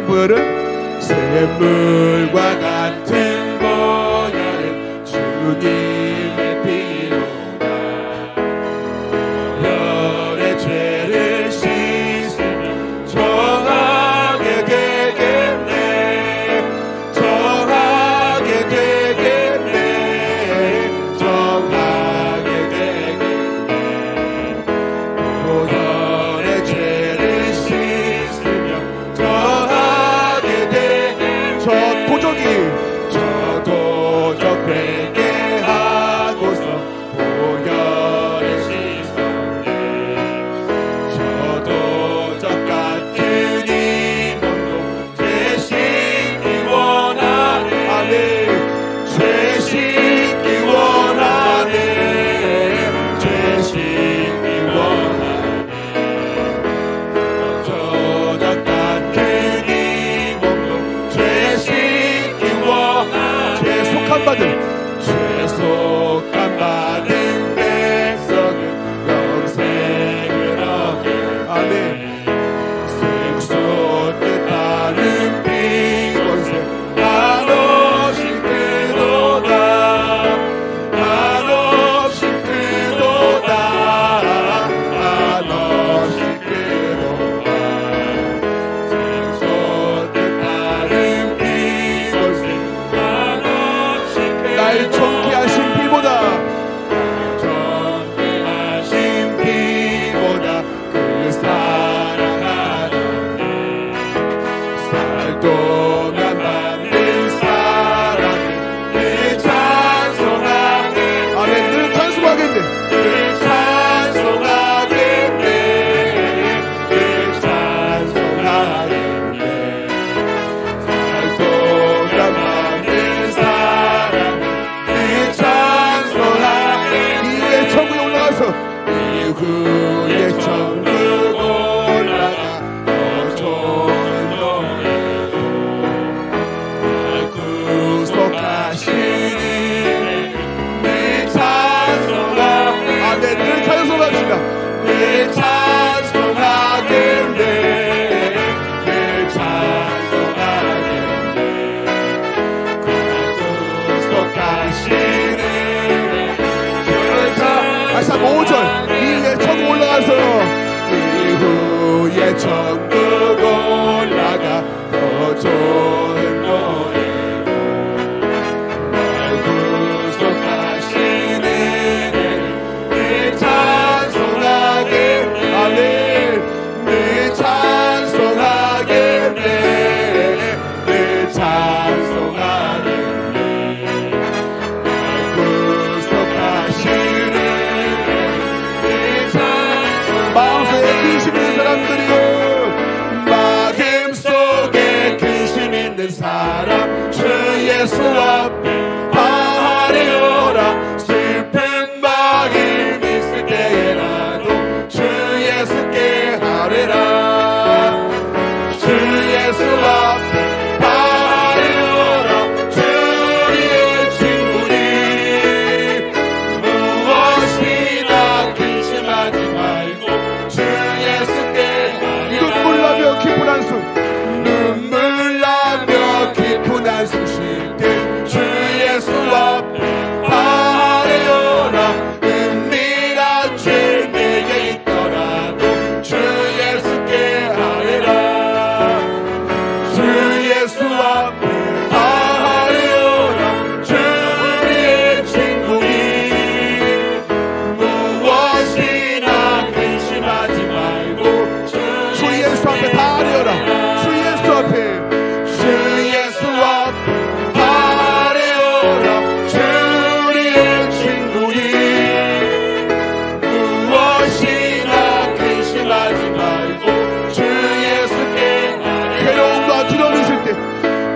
샘물은 샘물과 같은 보혈은 주님의 피로다. 보혈의 죄를 씻으면 정하게 되겠네. 정하게 되겠네. 정하게 되겠네. 보혈의 죄를 씻으면 정하게 되겠네. 저 도적 회개하고서 보혈을 씻었네. 저 도적 같은 이 몸도 죄 씻기 원하네. 아멘. 죄 씻기 원하네. 죄 씻기 원하네. 도적 같은 이 몸도 죄 씻기 원하네. 죄 속한 받은 백성은 영생을 얻게. 아멘. 생수 뜻하는 빈곳에 한없이 크도다. 한없이 크도다. 한없이 크도다. 생수 뜻하는 빈곳에 한없이 크도다. 날 정케 하신 피보다 그 사랑하는 살도면 받는 사랑을 늘 찬송하네. 아멘. 늘 찬송하겠네. 늘 찬송하겠네. 늘 찬송하겠네. 살도면 받는 사랑을 늘 찬송하겠네. 이후에 천국에 올라가서 이후에 천국 올라가 더 좋은 노래로 날 구속하시니 늘 찬송하네. 아멘. 늘 찬송합시다. 늘 찬송하겠네. 늘 찬송하겠네. 날 구속하시니 다시 한 5절. 이후에 천국 올라가서 이후에 천국 올라가 더 좋은 노래로 날 구속하시는 늘 찬송하겠네. 아멘. 늘 찬송하겠네. 늘 찬송하겠네. 날 구속하시는 마음속에 근심 있는 사람들이요. 마음속에 근심 있는 사람 주 예수 앞에 바하리오라. 슬픈 마음 있을 때에라도 주 예수께 하리라. 주 예수 앞에 바하리오라. 주의 친구니 무엇이나 근심하지 말고 주 예수께 눈물 나며 깊은 한숨. 눈물 나며 깊은 한숨 쉴 때 주 예수 앞에 바하리오라. 은밀한 죄 내게 있더라도 주 예수께 하리라. 주 예수 앞에 바하리오라. 주의 친구니 무엇이나 근심하지 말고 주 예수 앞에 다 하리오라. 주 예수 앞에 주 예수 앞에 바하리오라. 주의 친구니 무엇이나 근심하지 말고 주 예수께 하리라. 괴로움과 두려움 있을 때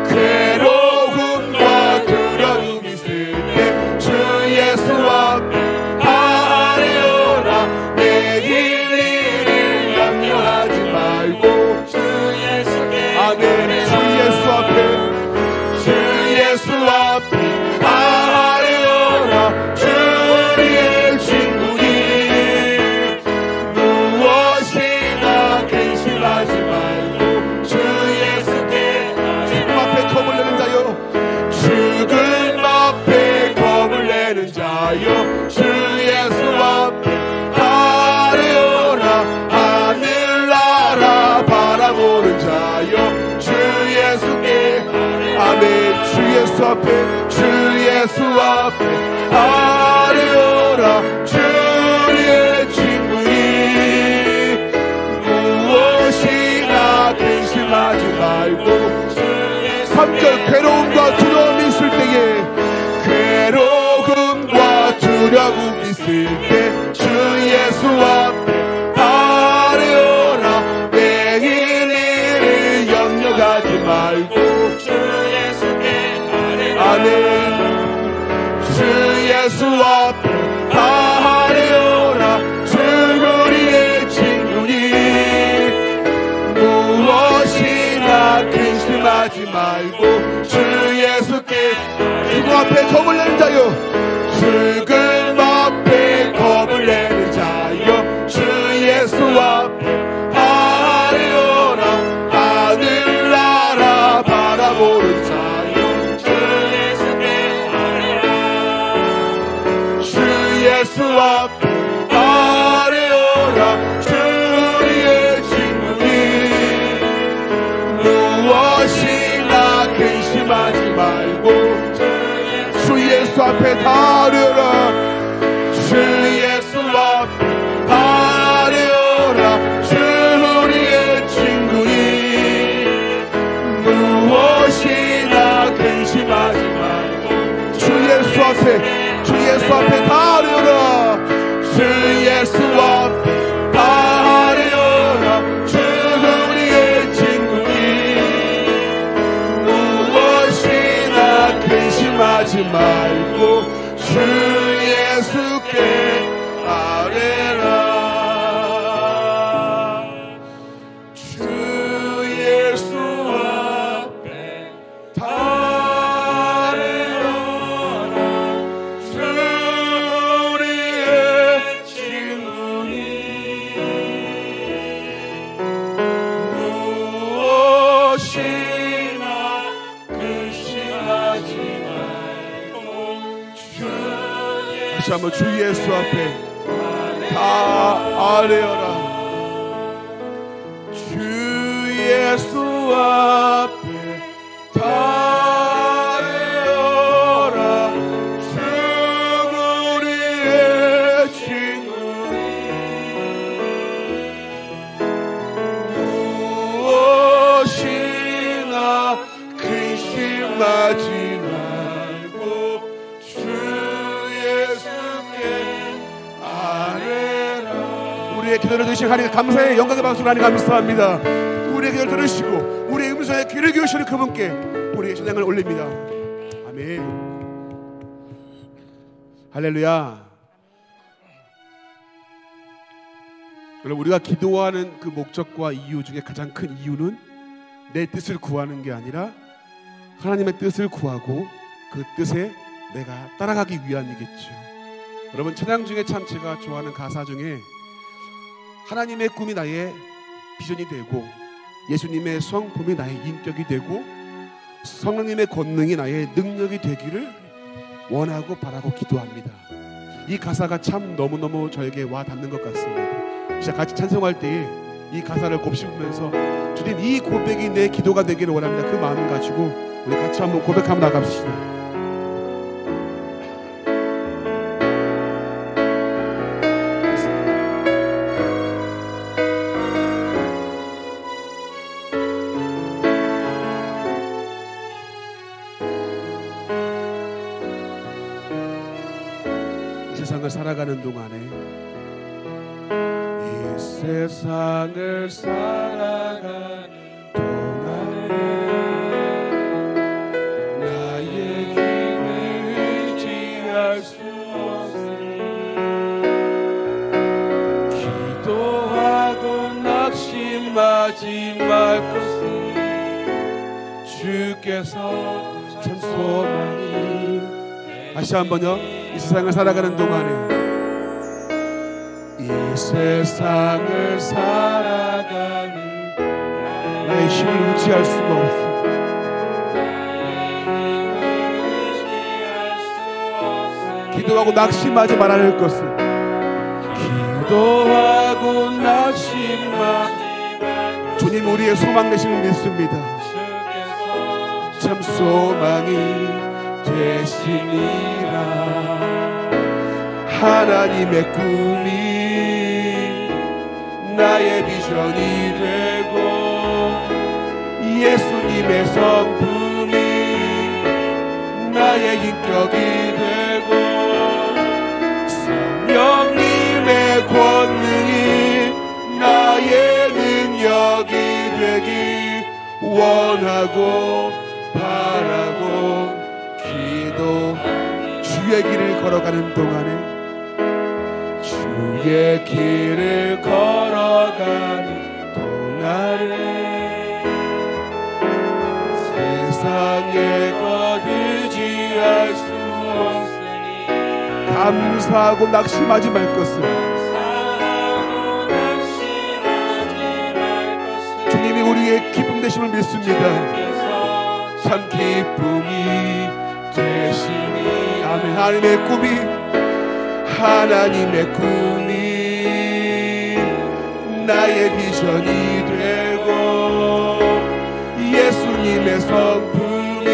괴로움과 두려움 있을 때 주 예수 앞에 바하리오라. 내일 일을 염려하지 말고 주 예수께. 아멘. 주 예수 앞에 주 예수 앞에 바하리오라. 주의 친구니 무엇이나 근심하지 말고 주 예수께 주 예수 앞에 주 예수 앞에 아뢰어라. 주의 친구니 무엇이나 근심하지 말고. 3절 괴로움과 두려움이 있을 때에 괴로움과 두려움이 있을 때 주 예수 앞에 아뢰어라. 내일 일을 염려하지 말고 주 예수께 아뢰어라. 주 예수 앞에 아뢰어라. 주 우리의 친구니 무엇이나 근심하지 말고 주 예수께. 죽음 앞에 겁을 내는 자여, 죽음 앞에 겁을 내는 자여 주 예수 앞에 아뢰어라. 하늘나라 바라보는 자여 주 예수께 아뢰어라. 주 예수 앞에 아뢰어라. 주 우리의 친구니 무엇이나 근심하지 말고 주 예수 앞에 다 아뢰어라. 주 예수 앞에 아뢰어라. 주 우리의 친구니 무엇이나 근심하지 말고 주 예수 앞에 주 예수 앞에 다 아뢰어라. 주 예수 앞에 아뢰어라. 주 우리의 친구니 무엇이나 근심하지 말고 주 예수께 아뢰라. 주 예수 앞에 다 아뢰어라. 주 우리의 친구니 무엇이나 근심하지 말고 주 다시 한번 주 예수 앞에 다 아뢰어라. 주 예수 앞에 다 아뢰어라. 주 우리의 친구니 무엇이나 근심하지 말고 주 예수께 아뢰라. 우리의 기도를 들으신 하나님 감사의 영광의 박수로 하나님 감사합니다. 우리의 기도를 들으시고 우리의 음성에 귀를 기울이시는 그분께 우리의 찬양을 올립니다. 아멘. 할렐루야. 여러분, 우리가 기도하는 그 목적과 이유 중에 가장 큰 이유는 내 뜻을 구하는 게 아니라 하나님의 뜻을 구하고 그 뜻에 내가 따라가기 위함이겠죠. 여러분, 찬양 중에 참 제가 좋아하는 가사 중에 하나님의 꿈이 나의 비전이 되고 예수님의 성품이 나의 인격이 되고 성령님의 권능이 나의 능력이 되기를 원하고 바라고 기도합니다. 이 가사가 참 너무너무 저에게 와 닿는 것 같습니다. 진짜 같이 찬송할 때에 이 가사를 곱씹으면서 주님, 이 고백이 내 기도가 되기를 원합니다. 그 마음을 가지고 우리 같이 한번 고백하며 나갑시다. 세상을 살아가는 동안에 이 세상을 살아가는 동안에 나의 힘을 의지할 수 없으니 기도하고 낙심하지 말 것을 주께서 참 소망이. 다시 한번요. 이 세상을 살아가는 동안에 이 세상을 살아가는 나의 힘을 의지할 수가 없어. 기도하고 낙심하지 말아야 할 것을 기도하고 낙심하지 주님, 우리의 소망 되심을 믿습니다. 참 소망이 되시니라. 하나님의 꿈이 나의 비전이 되고 예수님의 성품이 나의 인격이 되고 성령님의 권능이 나의 능력이 되기 원하고 바라고 기도. 주의 길을 걸어가는 동안에 주의 길을 걸어가는 동안에 세상의 것 의지할 수 없으니 감사하고 낙심하지 말 것을. 주님이 우리의 기쁨 되심을 믿습니다. 참 기쁨이 되시니. 아멘. 하나님의 꿈이, 하나님의 꿈이 나의 비전이 되고 예수님의 성품이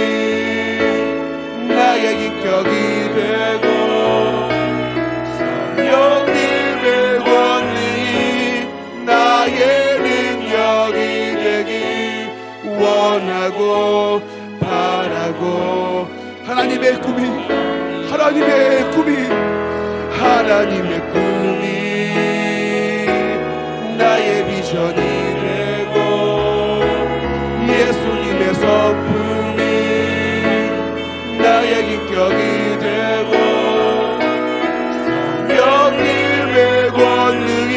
나의 인격이 되고 성령님의 권능이 나의 능력이 되기 원하고 바라고. 하나님의 꿈이, 하나님의 꿈이, 하나님의 꿈이 나의 비전이 되고 예수님의 성품이 나의 인격이 되고 성령님의 권능이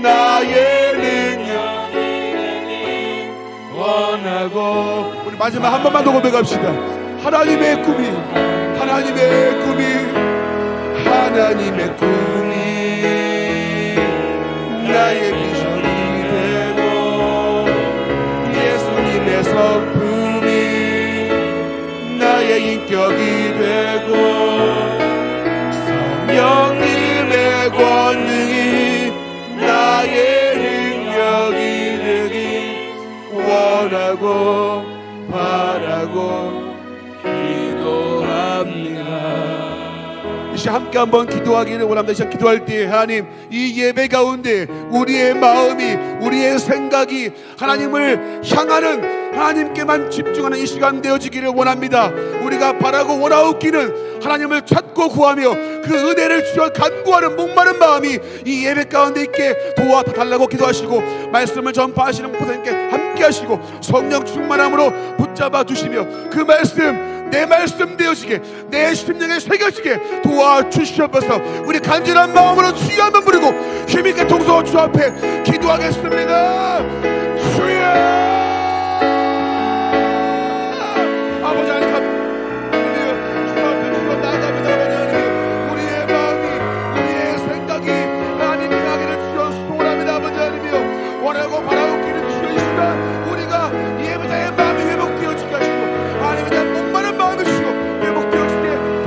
나의 능력이 되기 원하고. 우리 마지막 한 번만 더 고백합시다. 하나님의 꿈이, 하나님의 꿈이, 하나님의 꿈이 나의 비전이 되고 예수님의 성품이 나의 인격이 되고 성령님의 권능이 나의 능력이 되기 원하고 바라고 기도합니다. 이 시간 함께 한번 기도하기를 원합니다. 이 시간 기도할 때 하나님, 이 예배 가운데 우리의 마음이, 우리의 생각이 하나님을 향하는, 하나님께만 집중하는 이 시간 되어지기를 원합니다. 우리가 바라고 원하옵기는 하나님을 찾고 구하며 그 은혜를 주여 간구하는 목마른 마음이 이 예배 가운데 있게 도와달라고 기도하시고 말씀을 전파하시는 목사님께 함께 하시고 성령 충만함으로 붙잡아 주시며 그 말씀, 내 말씀 되어지게, 내 심령에 새겨지게 도와주시옵소서. 우리 간절한 마음으로 주여 한번 부르고 힘있게 동서 주 앞에 기도하겠습니다. 주여, 아버지 하나님 주 앞에 주여 나갑니다. 하나님, 우리의 마음이, 우리의 생각이 하나님께 가기를 주여 소원합니다. 아버지 하나님이여, 원하고 바라옵기는 주여 이 시간 우리가 예배자의 마음이 회복되어지게 하시고 하나님에 대한 목마른 마음을 주시고 회복되어지게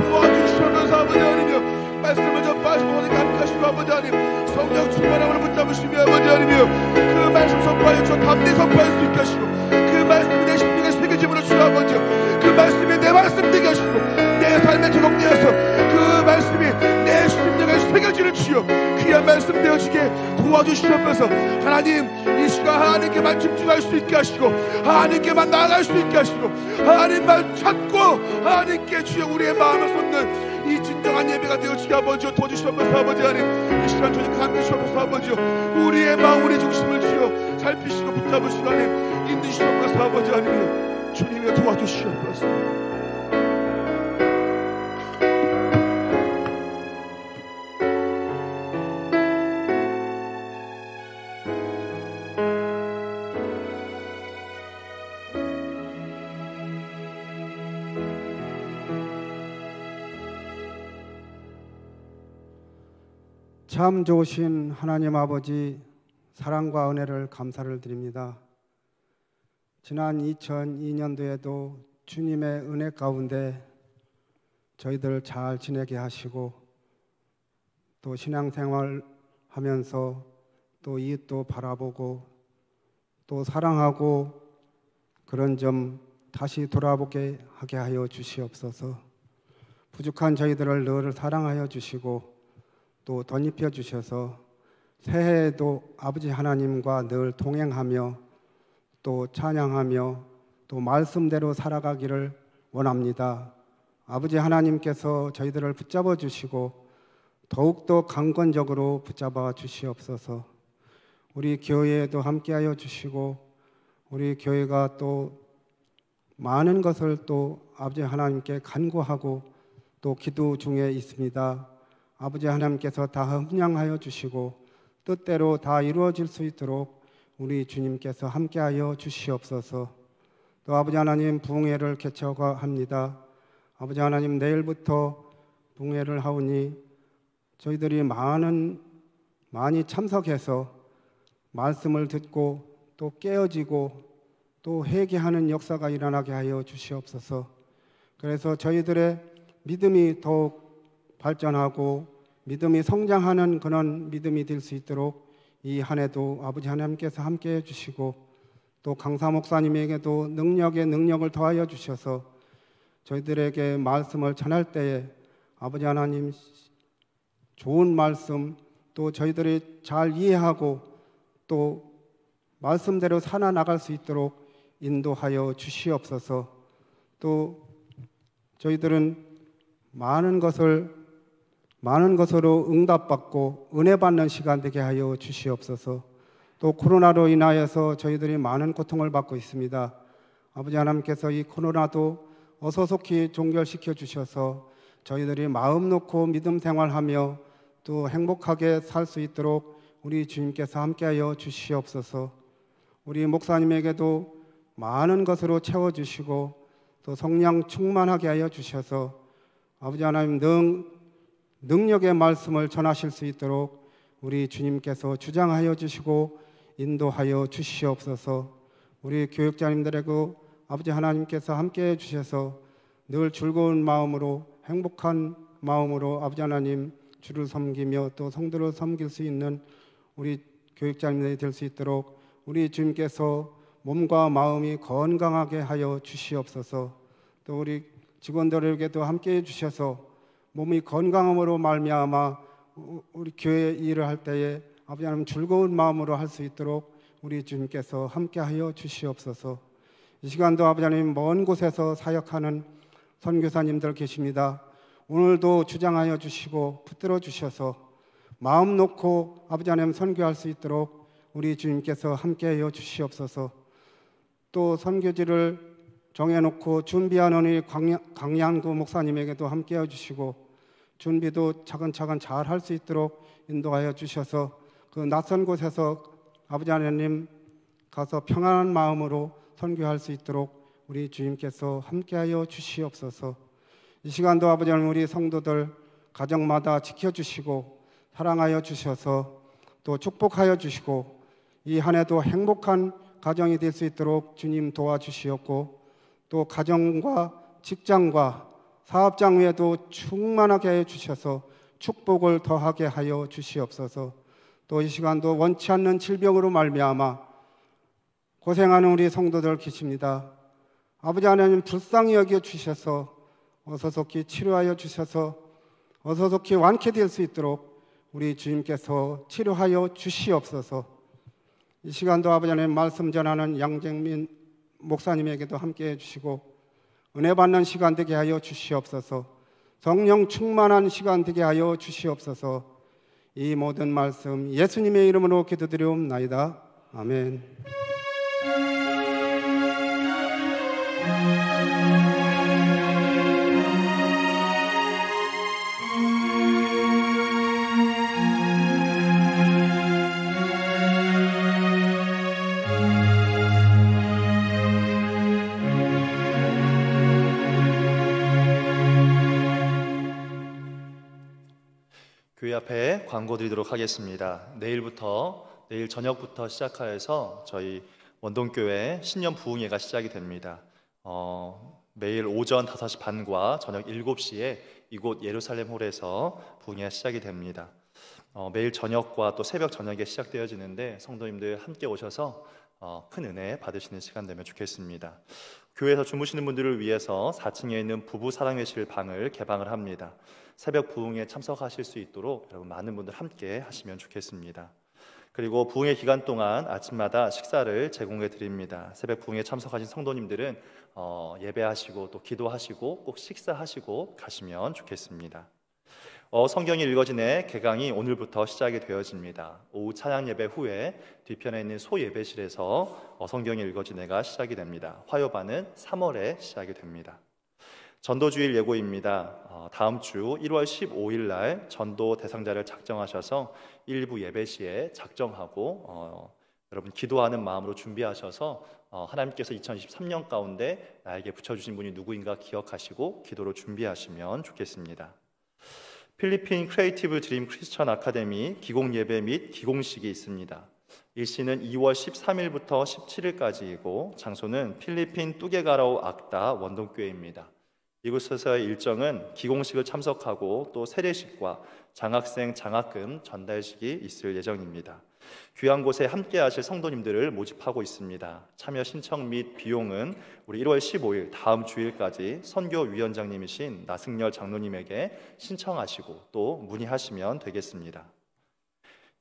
도와주시면서 아버지 하나님이여 말씀을 전파하시고 하나님께 함께 하시고 아버지 하나님 성령 충만함으로 붙잡으시며 아버지 하나님이여 그 말씀 선포하여 저 담대 선포할 수 있게 하시고 그 말씀이 내 심령에 새겨짐으로 주여 아버지 그 말씀이 내 말씀 되게 하시고 내 삶에 적용되어서 그 말씀이 내 심령에 새겨지는 주여 귀한 말씀 되어지게 도와주시옵소서. 하나님 이 시간 하나님께만 집중할 수 있게 하시고 하나님께만 나아갈 수 있게 하시고 하나님만 찾고 하나님께 주여 우리의 마음을 쏟는 이 진정한 예배가 되어지게 아버지여 도와주시옵소서. 아버지 하나님 이 시간 조직한 함께 주옵소서. 아버지여 우리의 마음 우리의 중심을 주여 살피시고 붙잡으시고 하나님 인도주시옵소서. 아버지 하나님 주님의 도와주시옵소서. 참 좋으신 하나님 아버지 사랑과 은혜를 감사를 드립니다. 지난 2002년도에도 주님의 은혜 가운데 저희들 잘 지내게 하시고 또 신앙생활 하면서 또 이웃도 바라보고 또 사랑하고 그런 점 다시 돌아보게 하게 하여 주시옵소서. 부족한 저희들을 늘 사랑하여 주시고 또 덧입혀 주셔서 새해에도 아버지 하나님과 늘 동행하며 또 찬양하며 또 말씀대로 살아가기를 원합니다. 아버지 하나님께서 저희들을 붙잡아 주시고 더욱더 강건적으로 붙잡아 주시옵소서. 우리 교회에도 함께하여 주시고 우리 교회가 또 많은 것을 또 아버지 하나님께 간구하고 또 기도 중에 있습니다. 아버지 하나님께서 다 함양하여 주시고 뜻대로 다 이루어질 수 있도록 우리 주님께서 함께하여 주시옵소서. 또 아버지 하나님 부흥회를 개최하고 합니다. 아버지 하나님 내일부터 부흥회를 하오니 저희들이 많이 참석해서 말씀을 듣고 또 깨어지고 또 회개하는 역사가 일어나게 하여 주시옵소서. 그래서 저희들의 믿음이 더욱 발전하고 믿음이 성장하는 그런 믿음이 될 수 있도록 이 한 해도 아버지 하나님께서 함께해 주시고 또 강사 목사님에게도 능력을 더하여 주셔서 저희들에게 말씀을 전할 때에 아버지 하나님 좋은 말씀 또 저희들이 잘 이해하고 또 말씀대로 살아나갈 수 있도록 인도하여 주시옵소서. 또 저희들은 많은 것으로 응답받고 은혜 받는 시간 되게 하여 주시옵소서. 또 코로나로 인하여서 저희들이 많은 고통을 받고 있습니다. 아버지 하나님께서 이 코로나도 어서속히 종결시켜 주셔서 저희들이 마음 놓고 믿음 생활하며 또 행복하게 살 수 있도록 우리 주님께서 함께하여 주시옵소서. 우리 목사님에게도 많은 것으로 채워주시고 또 성령 충만하게 하여 주셔서 아버지 하나님 능력의 말씀을 전하실 수 있도록 우리 주님께서 주장하여 주시고 인도하여 주시옵소서. 우리 교육자님들에게 아버지 하나님께서 함께해 주셔서 늘 즐거운 마음으로 행복한 마음으로 아버지 하나님 주를 섬기며 또 성도를 섬길 수 있는 우리 교육자님들이 될 수 있도록 우리 주님께서 몸과 마음이 건강하게 하여 주시옵소서. 또 우리 직원들에게도 함께해 주셔서 몸이 건강함으로 말미암아 우리 교회 일을 할 때에 아버지 하나님 즐거운 마음으로 할 수 있도록 우리 주님께서 함께하여 주시옵소서. 이 시간도 아버지 하나님 먼 곳에서 사역하는 선교사님들 계십니다. 오늘도 주장하여 주시고 붙들어 주셔서 마음 놓고 아버지 하나님 선교할 수 있도록 우리 주님께서 함께하여 주시옵소서. 또 선교지를 정해놓고 준비하는 우리 강양구 목사님에게도 함께해 주시고 준비도 차근차근 잘 할 수 있도록 인도하여 주셔서 그 낯선 곳에서 아버지 하나님 가서 평안한 마음으로 선교할 수 있도록 우리 주님께서 함께하여 주시옵소서. 이 시간도 아버지 하나님 우리 성도들 가정마다 지켜주시고 사랑하여 주셔서 또 축복하여 주시고 이 한 해도 행복한 가정이 될 수 있도록 주님 도와주시옵고 또 가정과 직장과 사업장 외에도 충만하게 해 주셔서 축복을 더하게 하여 주시옵소서. 또 이 시간도 원치 않는 질병으로 말미암아 고생하는 우리 성도들 계십니다. 아버지 하나님 불쌍히 여겨 주셔서 어서속히 치료하여 주셔서 어서속히 완쾌될 수 있도록 우리 주님께서 치료하여 주시옵소서. 이 시간도 아버지 하나님 말씀 전하는 양정민 목사님에게도 함께해 주시고 은혜 받는 시간 되게 하여 주시옵소서. 성령 충만한 시간 되게 하여 주시옵소서. 이 모든 말씀 예수님의 이름으로 기도드리옵나이다. 아멘. 교회 앞에 광고 드리도록 하겠습니다. 내일 저녁부터 시작하여서 저희 원동교회 신년 부흥회가 시작이 됩니다. 매일 오전 5시 반과 저녁 7시에 이곳 예루살렘 홀에서 부흥회가 시작이 됩니다. 매일 저녁과 또 새벽 저녁에 시작되어지는데 성도님들 함께 오셔서 큰 은혜 받으시는 시간 되면 좋겠습니다. 교회에서 주무시는 분들을 위해서 4층에 있는 부부 사랑회실 방을 개방을 합니다. 새벽 부흥에 참석하실 수 있도록 여러분 많은 분들 함께 하시면 좋겠습니다. 그리고 부흥의 기간 동안 아침마다 식사를 제공해 드립니다. 새벽 부흥에 참석하신 성도님들은 예배하시고 또 기도하시고 꼭 식사하시고 가시면 좋겠습니다. 성경이 읽어지네 개강이 오늘부터 시작이 되어집니다. 오후 찬양 예배 후에 뒤편에 있는 소예배실에서 성경이 읽어지네가 시작이 됩니다. 화요반은 3월에 시작이 됩니다. 전도주일 예고입니다. 다음 주 1월 15일 날 전도 대상자를 작정하셔서 일부 예배 시에 작정하고 여러분 기도하는 마음으로 준비하셔서 하나님께서 2023년 가운데 나에게 붙여주신 분이 누구인가 기억하시고 기도로 준비하시면 좋겠습니다. 필리핀 크리에이티브 드림 크리스천 아카데미 기공 예배 및 기공식이 있습니다. 일시는 2월 13일부터 17일까지이고 장소는 필리핀 뚜게가라오 악다 원동교회입니다. 이곳에서의 일정은 기공식을 참석하고 또 세례식과 장학생 장학금 전달식이 있을 예정입니다. 귀한 곳에 함께 하실 성도님들을 모집하고 있습니다. 참여 신청 및 비용은 우리 1월 15일 다음 주일까지 선교위원장님이신 나승열 장로님에게 신청하시고 또 문의하시면 되겠습니다.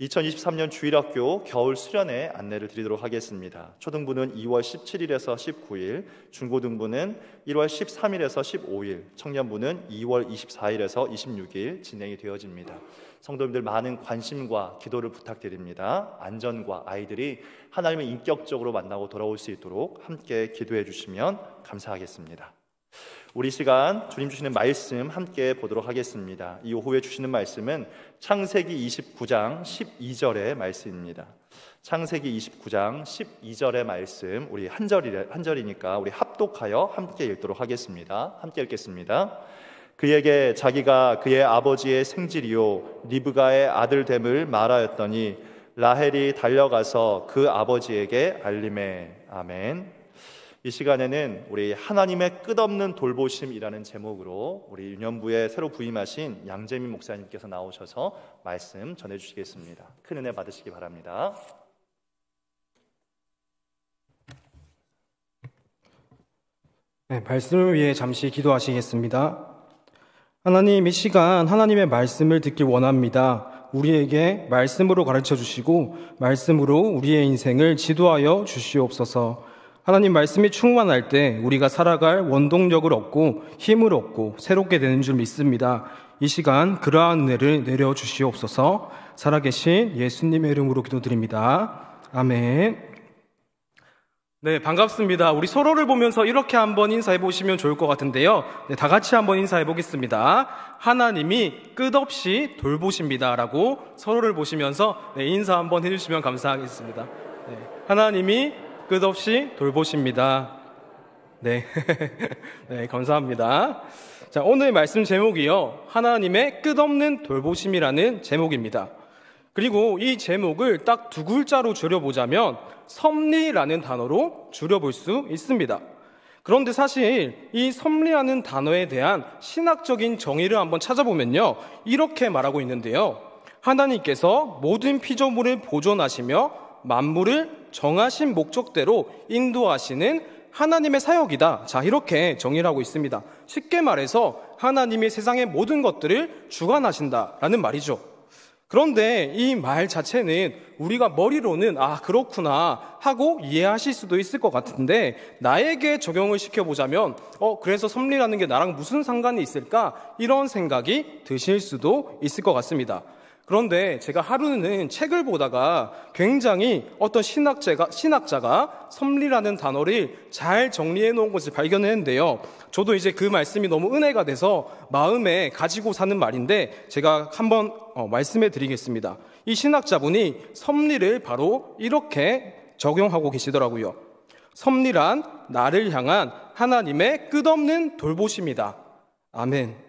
2023년 주일학교 겨울 수련회 안내를 드리도록 하겠습니다. 초등부는 2월 17일에서 19일, 중고등부는 1월 13일에서 15일, 청년부는 2월 24일에서 26일 진행이 되어집니다. 성도님들 많은 관심과 기도를 부탁드립니다. 안전과 아이들이 하나님을 인격적으로 만나고 돌아올 수 있도록 함께 기도해 주시면 감사하겠습니다. 우리 시간 주님 주시는 말씀 함께 보도록 하겠습니다. 이 오후에 주시는 말씀은 창세기 29장 12절의 말씀입니다. 창세기 29장 12절의 말씀 우리 한 절이니까 우리 합독하여 함께 읽도록 하겠습니다. 함께 읽겠습니다. 그에게 자기가 그의 아버지의 생질이요 리브가의 아들됨을 말하였더니 라헬이 달려가서 그 아버지에게 알림해. 아멘. 이 시간에는 우리 하나님의 끝없는 돌보심이라는 제목으로 우리 유년부에 새로 부임하신 양재민 목사님께서 나오셔서 말씀 전해주시겠습니다. 큰 은혜 받으시기 바랍니다. 네, 말씀을 위해 잠시 기도하시겠습니다. 하나님, 이 시간 하나님의 말씀을 듣길 원합니다. 우리에게 말씀으로 가르쳐 주시고 말씀으로 우리의 인생을 지도하여 주시옵소서. 하나님 말씀이 충만할 때 우리가 살아갈 원동력을 얻고 힘을 얻고 새롭게 되는 줄 믿습니다. 이 시간 그러한 은혜를 내려주시옵소서. 살아계신 예수님의 이름으로 기도드립니다. 아멘. 네, 반갑습니다. 우리 서로를 보면서 이렇게 한번 인사해 보시면 좋을 것 같은데요. 네, 다 같이 한번 인사해 보겠습니다. 하나님이 끝없이 돌보십니다 라고 서로를 보시면서 인사 한번 해주시면 감사하겠습니다. 네, 하나님이 끝없이 돌보십니다. 네. 네, 감사합니다. 자, 오늘 말씀 제목이요. 하나님의 끝없는 돌보심이라는 제목입니다. 그리고 이 제목을 딱 두 글자로 줄여보자면 섭리라는 단어로 줄여볼 수 있습니다. 그런데 사실 이 섭리라는 단어에 대한 신학적인 정의를 한번 찾아보면요. 이렇게 말하고 있는데요. 하나님께서 모든 피조물을 보존하시며 만물을 정하신 목적대로 인도하시는 하나님의 사역이다. 자, 이렇게 정의를 하고 있습니다. 쉽게 말해서 하나님이 세상의 모든 것들을 주관하신다라는 말이죠. 그런데 이 말 자체는 우리가 머리로는 그렇구나 하고 이해하실 수도 있을 것 같은데 나에게 적용을 시켜보자면 그래서 섭리라는 게 나랑 무슨 상관이 있을까? 이런 생각이 드실 수도 있을 것 같습니다. 그런데 제가 하루는 책을 보다가 굉장히 어떤 신학자가 섭리라는 단어를 잘 정리해 놓은 것을 발견했는데요. 저도 이제 그 말씀이 너무 은혜가 돼서 마음에 가지고 사는 말인데 제가 한번 말씀해 드리겠습니다. 이 신학자분이 섭리를 바로 이렇게 적용하고 계시더라고요. 섭리란 나를 향한 하나님의 끝없는 돌보심이다. 아멘.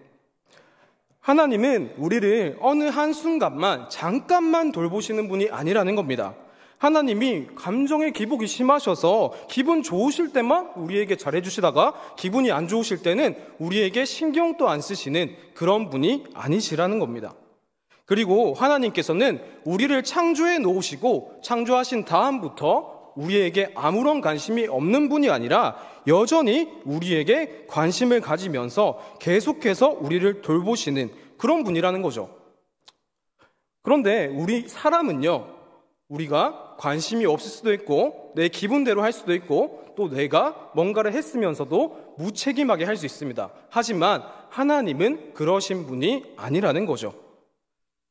하나님은 우리를 어느 한순간만 잠깐만 돌보시는 분이 아니라는 겁니다. 하나님이 감정의 기복이 심하셔서 기분 좋으실 때만 우리에게 잘해주시다가 기분이 안 좋으실 때는 우리에게 신경도 안 쓰시는 그런 분이 아니시라는 겁니다. 그리고 하나님께서는 우리를 창조해 놓으시고 창조하신 다음부터 우리에게 아무런 관심이 없는 분이 아니라 여전히 우리에게 관심을 가지면서 계속해서 우리를 돌보시는 그런 분이라는 거죠. 그런데 우리 사람은요, 우리가 관심이 없을 수도 있고 내 기분대로 할 수도 있고 또 내가 뭔가를 했으면서도 무책임하게 할 수 있습니다. 하지만 하나님은 그러신 분이 아니라는 거죠.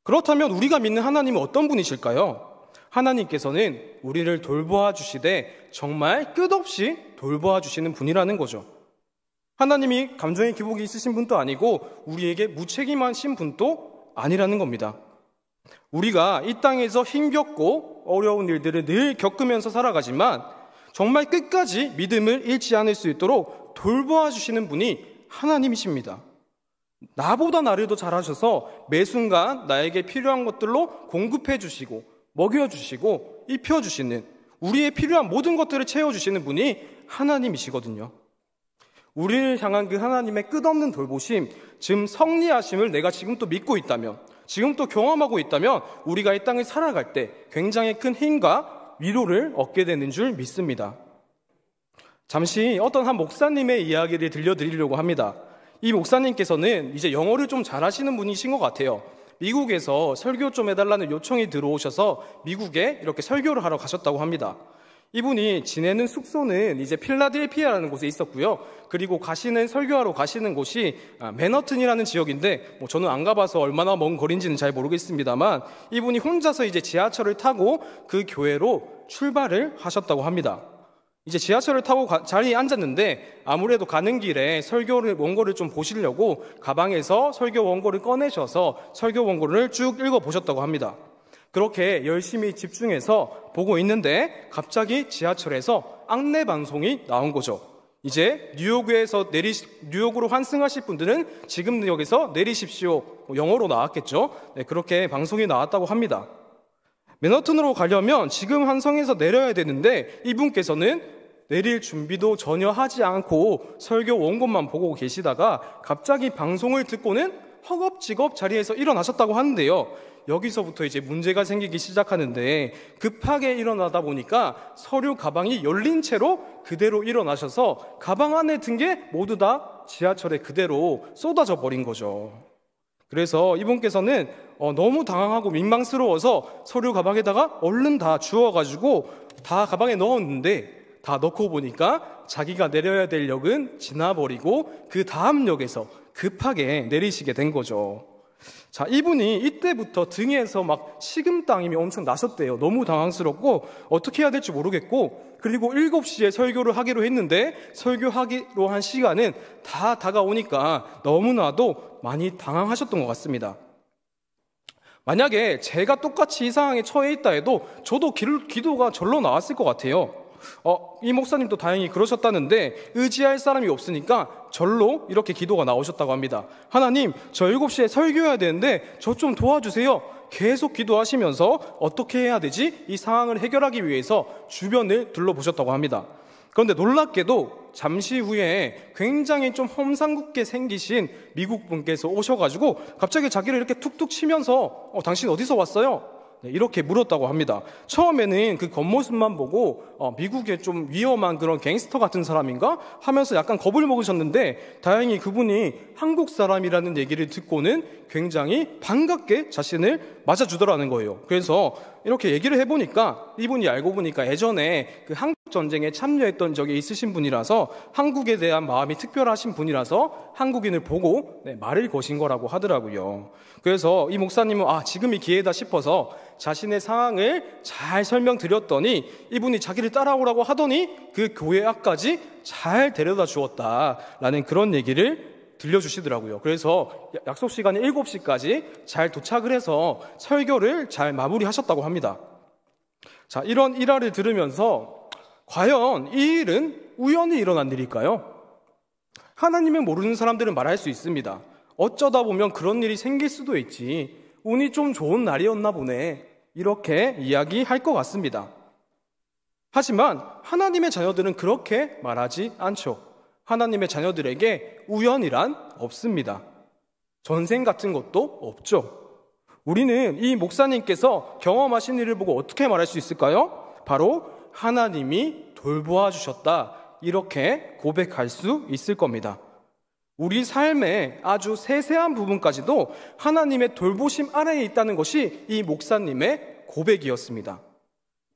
그렇다면 우리가 믿는 하나님은 어떤 분이실까요? 하나님께서는 우리를 돌보아 주시되 정말 끝없이 돌보아 주시는 분이라는 거죠. 하나님이 감정의 기복이 있으신 분도 아니고 우리에게 무책임하신 분도 아니라는 겁니다. 우리가 이 땅에서 힘겹고 어려운 일들을 늘 겪으면서 살아가지만 정말 끝까지 믿음을 잃지 않을 수 있도록 돌보아 주시는 분이 하나님이십니다. 나보다 나를 더 잘하셔서 매 순간 나에게 필요한 것들로 공급해 주시고 먹여주시고 입혀주시는, 우리의 필요한 모든 것들을 채워주시는 분이 하나님이시거든요. 우리를 향한 그 하나님의 끝없는 돌보심, 즉 성리하심을 내가 지금 또 믿고 있다면, 지금 또 경험하고 있다면 우리가 이 땅을 살아갈 때 굉장히 큰 힘과 위로를 얻게 되는 줄 믿습니다. 잠시 어떤 한 목사님의 이야기를 들려드리려고 합니다. 이 목사님께서는 이제 영어를 좀 잘하시는 분이신 것 같아요. 미국에서 설교 좀 해달라는 요청이 들어오셔서 미국에 이렇게 설교를 하러 가셨다고 합니다. 이분이 지내는 숙소는 이제 필라델피아라는 곳에 있었고요. 그리고 설교하러 가시는 곳이 맨허튼이라는 지역인데 저는 안 가봐서 얼마나 먼 거리인지는 잘 모르겠습니다만 이분이 혼자서 이제 지하철을 타고 그 교회로 출발을 하셨다고 합니다. 이제 지하철을 타고 자리에 앉았는데 아무래도 가는 길에 원고를 좀 보시려고 가방에서 설교 원고를 꺼내셔서 설교 원고를 쭉 읽어보셨다고 합니다. 그렇게 열심히 집중해서 보고 있는데 갑자기 지하철에서 안내 방송이 나온 거죠. 이제 뉴욕으로 환승하실 분들은 지금 역에서 내리십시오. 영어로 나왔겠죠. 네, 그렇게 방송이 나왔다고 합니다. 맨허튼으로 가려면 지금 환승에서 내려야 되는데 이분께서는 내릴 준비도 전혀 하지 않고 설교 원고만 보고 계시다가 갑자기 방송을 듣고는 허겁지겁 자리에서 일어나셨다고 하는데요. 여기서부터 이제 문제가 생기기 시작하는데 급하게 일어나다 보니까 서류 가방이 열린 채로 그대로 일어나셔서 가방 안에 든 게 모두 다 지하철에 그대로 쏟아져 버린 거죠. 그래서 이분께서는 너무 당황하고 민망스러워서 서류 가방에다가 얼른 다 주워가지고 다 가방에 넣었는데 다 넣고 보니까 자기가 내려야 될 역은 지나버리고 그 다음 역에서 급하게 내리시게 된 거죠. 자, 이분이 이때부터 등에서 막 식은땀이 엄청 나셨대요. 너무 당황스럽고 어떻게 해야 될지 모르겠고, 그리고 7시에 설교를 하기로 했는데 설교하기로 한 시간은 다 다가오니까 너무나도 많이 당황하셨던 것 같습니다. 만약에 제가 똑같이 이 상황에 처해 있다 해도 저도 기도가 절로 나왔을 것 같아요. 이 목사님도 다행히 그러셨다는데 의지할 사람이 없으니까 절로 이렇게 기도가 나오셨다고 합니다. 하나님, 저 7시에 설교해야 되는데 저 좀 도와주세요. 계속 기도하시면서 어떻게 해야 되지? 이 상황을 해결하기 위해서 주변을 둘러보셨다고 합니다. 그런데 놀랍게도 잠시 후에 굉장히 좀 험상궂게 생기신 미국 분께서 오셔가지고 갑자기 자기를 이렇게 툭툭 치면서 당신 어디서 왔어요? 이렇게 물었다고 합니다. 처음에는 그 겉모습만 보고 미국의 좀 위험한 그런 갱스터 같은 사람인가 하면서 약간 겁을 먹으셨는데 다행히 그분이 한국 사람이라는 얘기를 듣고는 굉장히 반갑게 자신을 맞아주더라는 거예요. 그래서 이렇게 얘기를 해보니까 이분이 알고 보니까 예전에 그 한국 전쟁에 참여했던 적이 있으신 분이라서 한국에 대한 마음이 특별하신 분이라서 한국인을 보고 말을 거신 거라고 하더라고요. 그래서 이 목사님은 지금이 기회다 싶어서 자신의 상황을 잘 설명드렸더니 이분이 자기를 따라오라고 하더니 그 교회 앞까지 잘 데려다 주었다라는 그런 얘기를 들려주시더라고요. 그래서 약속 시간이 7시까지 잘 도착을 해서 설교를 잘 마무리하셨다고 합니다. 자, 이런 일화를 들으면서 과연 이 일은 우연히 일어난 일일까요? 하나님을 모르는 사람들은 말할 수 있습니다. 어쩌다 보면 그런 일이 생길 수도 있지. 운이 좀 좋은 날이었나 보네. 이렇게 이야기할 것 같습니다. 하지만 하나님의 자녀들은 그렇게 말하지 않죠. 하나님의 자녀들에게 우연이란 없습니다. 전생 같은 것도 없죠. 우리는 이 목사님께서 경험하신 일을 보고 어떻게 말할 수 있을까요? 바로 하나님이 돌보아 주셨다. 이렇게 고백할 수 있을 겁니다. 우리 삶의 아주 세세한 부분까지도 하나님의 돌보심 아래에 있다는 것이 이 목사님의 고백이었습니다.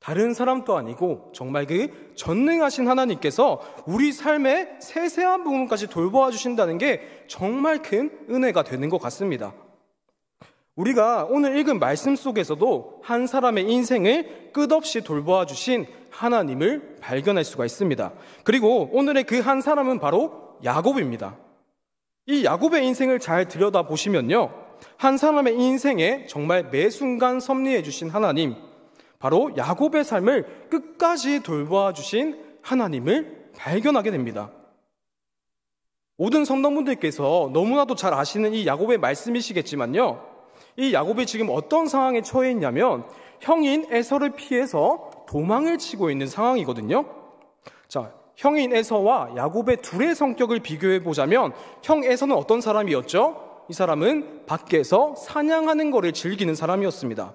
다른 사람도 아니고 정말 그 전능하신 하나님께서 우리 삶의 세세한 부분까지 돌보아 주신다는 게 정말 큰 은혜가 되는 것 같습니다. 우리가 오늘 읽은 말씀 속에서도 한 사람의 인생을 끝없이 돌보아 주신 하나님을 발견할 수가 있습니다. 그리고 오늘의 그 한 사람은 바로 야곱입니다. 이 야곱의 인생을 잘 들여다보시면요, 한 사람의 인생에 정말 매 순간 섭리해 주신 하나님, 바로 야곱의 삶을 끝까지 돌보아 주신 하나님을 발견하게 됩니다. 모든 성도분들께서 너무나도 잘 아시는 이 야곱의 말씀이시겠지만요, 이 야곱이 지금 어떤 상황에 처해 있냐면 형인 에서를 피해서 도망을 치고 있는 상황이거든요. 자, 형인 에서와 야곱의 둘의 성격을 비교해 보자면 형 에서는 어떤 사람이었죠? 이 사람은 밖에서 사냥하는 것을 즐기는 사람이었습니다.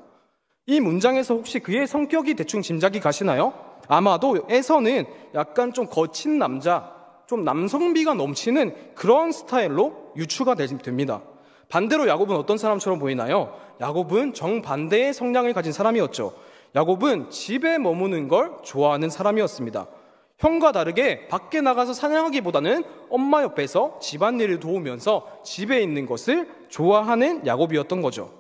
이 문장에서 혹시 그의 성격이 대충 짐작이 가시나요? 아마도 에서는 약간 좀 거친 남자, 좀 남성미가 넘치는 그런 스타일로 유추가 됩니다. 반대로 야곱은 어떤 사람처럼 보이나요? 야곱은 정반대의 성향을 가진 사람이었죠. 야곱은 집에 머무는 걸 좋아하는 사람이었습니다. 형과 다르게 밖에 나가서 사냥하기보다는 엄마 옆에서 집안일을 도우면서 집에 있는 것을 좋아하는 야곱이었던 거죠.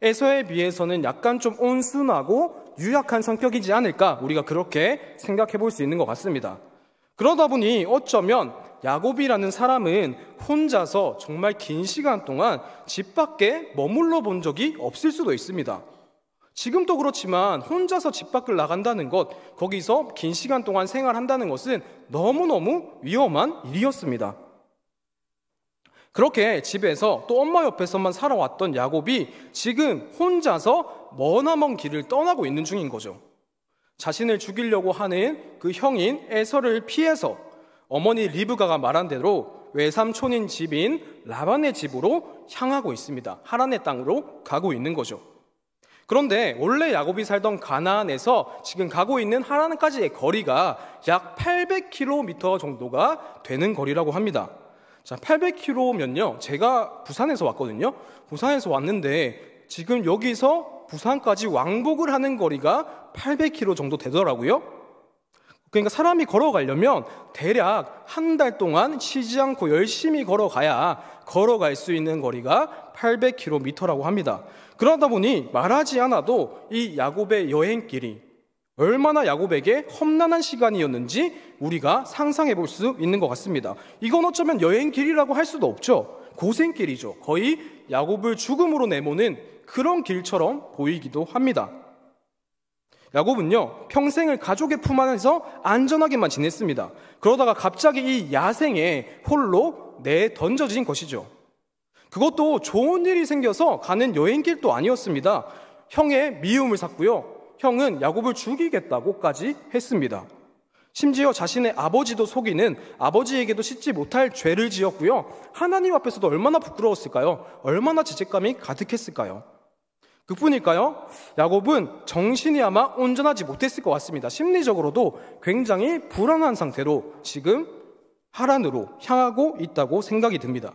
에서에 비해서는 약간 좀 온순하고 유약한 성격이지 않을까, 우리가 그렇게 생각해 볼 수 있는 것 같습니다. 그러다 보니 어쩌면 야곱이라는 사람은 혼자서 정말 긴 시간 동안 집 밖에 머물러 본 적이 없을 수도 있습니다. 지금도 그렇지만 혼자서 집 밖을 나간다는 것, 거기서 긴 시간 동안 생활한다는 것은 너무너무 위험한 일이었습니다. 그렇게 집에서 또 엄마 옆에서만 살아왔던 야곱이 지금 혼자서 머나먼 길을 떠나고 있는 중인 거죠. 자신을 죽이려고 하는 그 형인 에서를 피해서 어머니 리브가가 말한 대로 외삼촌인 집인 라반의 집으로 향하고 있습니다. 하란의 땅으로 가고 있는 거죠. 그런데 원래 야곱이 살던 가나안에서 지금 가고 있는 하란까지의 거리가 약 800km 정도가 되는 거리라고 합니다. 자, 800km면요, 제가 부산에서 왔거든요. 부산에서 왔는데 지금 여기서 부산까지 왕복을 하는 거리가 800km 정도 되더라고요. 그러니까 사람이 걸어가려면 대략 한 달 동안 쉬지 않고 열심히 걸어갈 수 있는 거리가 800km라고 합니다. 그러다 보니 말하지 않아도 이 야곱의 여행길이 얼마나 야곱에게 험난한 시간이었는지 우리가 상상해 볼 수 있는 것 같습니다. 이건 어쩌면 여행길이라고 할 수도 없죠. 고생길이죠. 거의 야곱을 죽음으로 내모는 그런 길처럼 보이기도 합니다. 야곱은요, 평생을 가족의 품 안에서 안전하게만 지냈습니다. 그러다가 갑자기 이 야생에 홀로 내던져진 것이죠. 그것도 좋은 일이 생겨서 가는 여행길도 아니었습니다. 형의 미움을 샀고요, 형은 야곱을 죽이겠다고까지 했습니다. 심지어 자신의 아버지도 속이는, 아버지에게도 씻지 못할 죄를 지었고요, 하나님 앞에서도 얼마나 부끄러웠을까요? 얼마나 죄책감이 가득했을까요? 그뿐일까요? 야곱은 정신이 아마 온전하지 못했을 것 같습니다. 심리적으로도 굉장히 불안한 상태로 지금 하란으로 향하고 있다고 생각이 듭니다.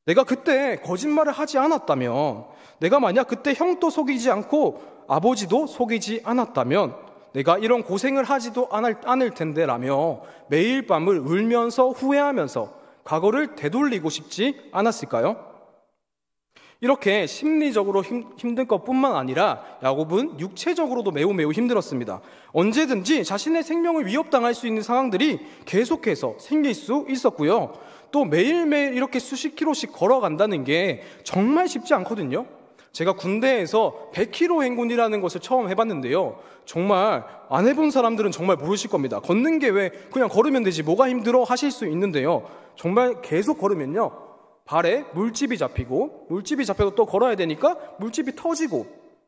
내가 그때 거짓말을 하지 않았다면, 내가 만약 그때 형도 속이지 않고 아버지도 속이지 않았다면 내가 이런 고생을 하지도 않을 텐데 라며 매일 밤을 울면서 후회하면서 과거를 되돌리고 싶지 않았을까요? 이렇게 심리적으로 힘든 것뿐만 아니라 야곱은 육체적으로도 매우 힘들었습니다. 언제든지 자신의 생명을 위협당할 수 있는 상황들이 계속해서 생길 수 있었고요. 또 매일매일 이렇게 수십 킬로씩 걸어간다는 게 정말 쉽지 않거든요. 제가 군대에서 100km 행군이라는 것을 처음 해봤는데요, 정말 안 해본 사람들은 정말 모르실 겁니다. 걷는 게 왜 그냥 걸으면 되지 뭐가 힘들어 하실 수 있는데요, 정말 계속 걸으면요 발에 물집이 잡히고, 물집이 잡혀도 또 걸어야 되니까 물집이 터지고,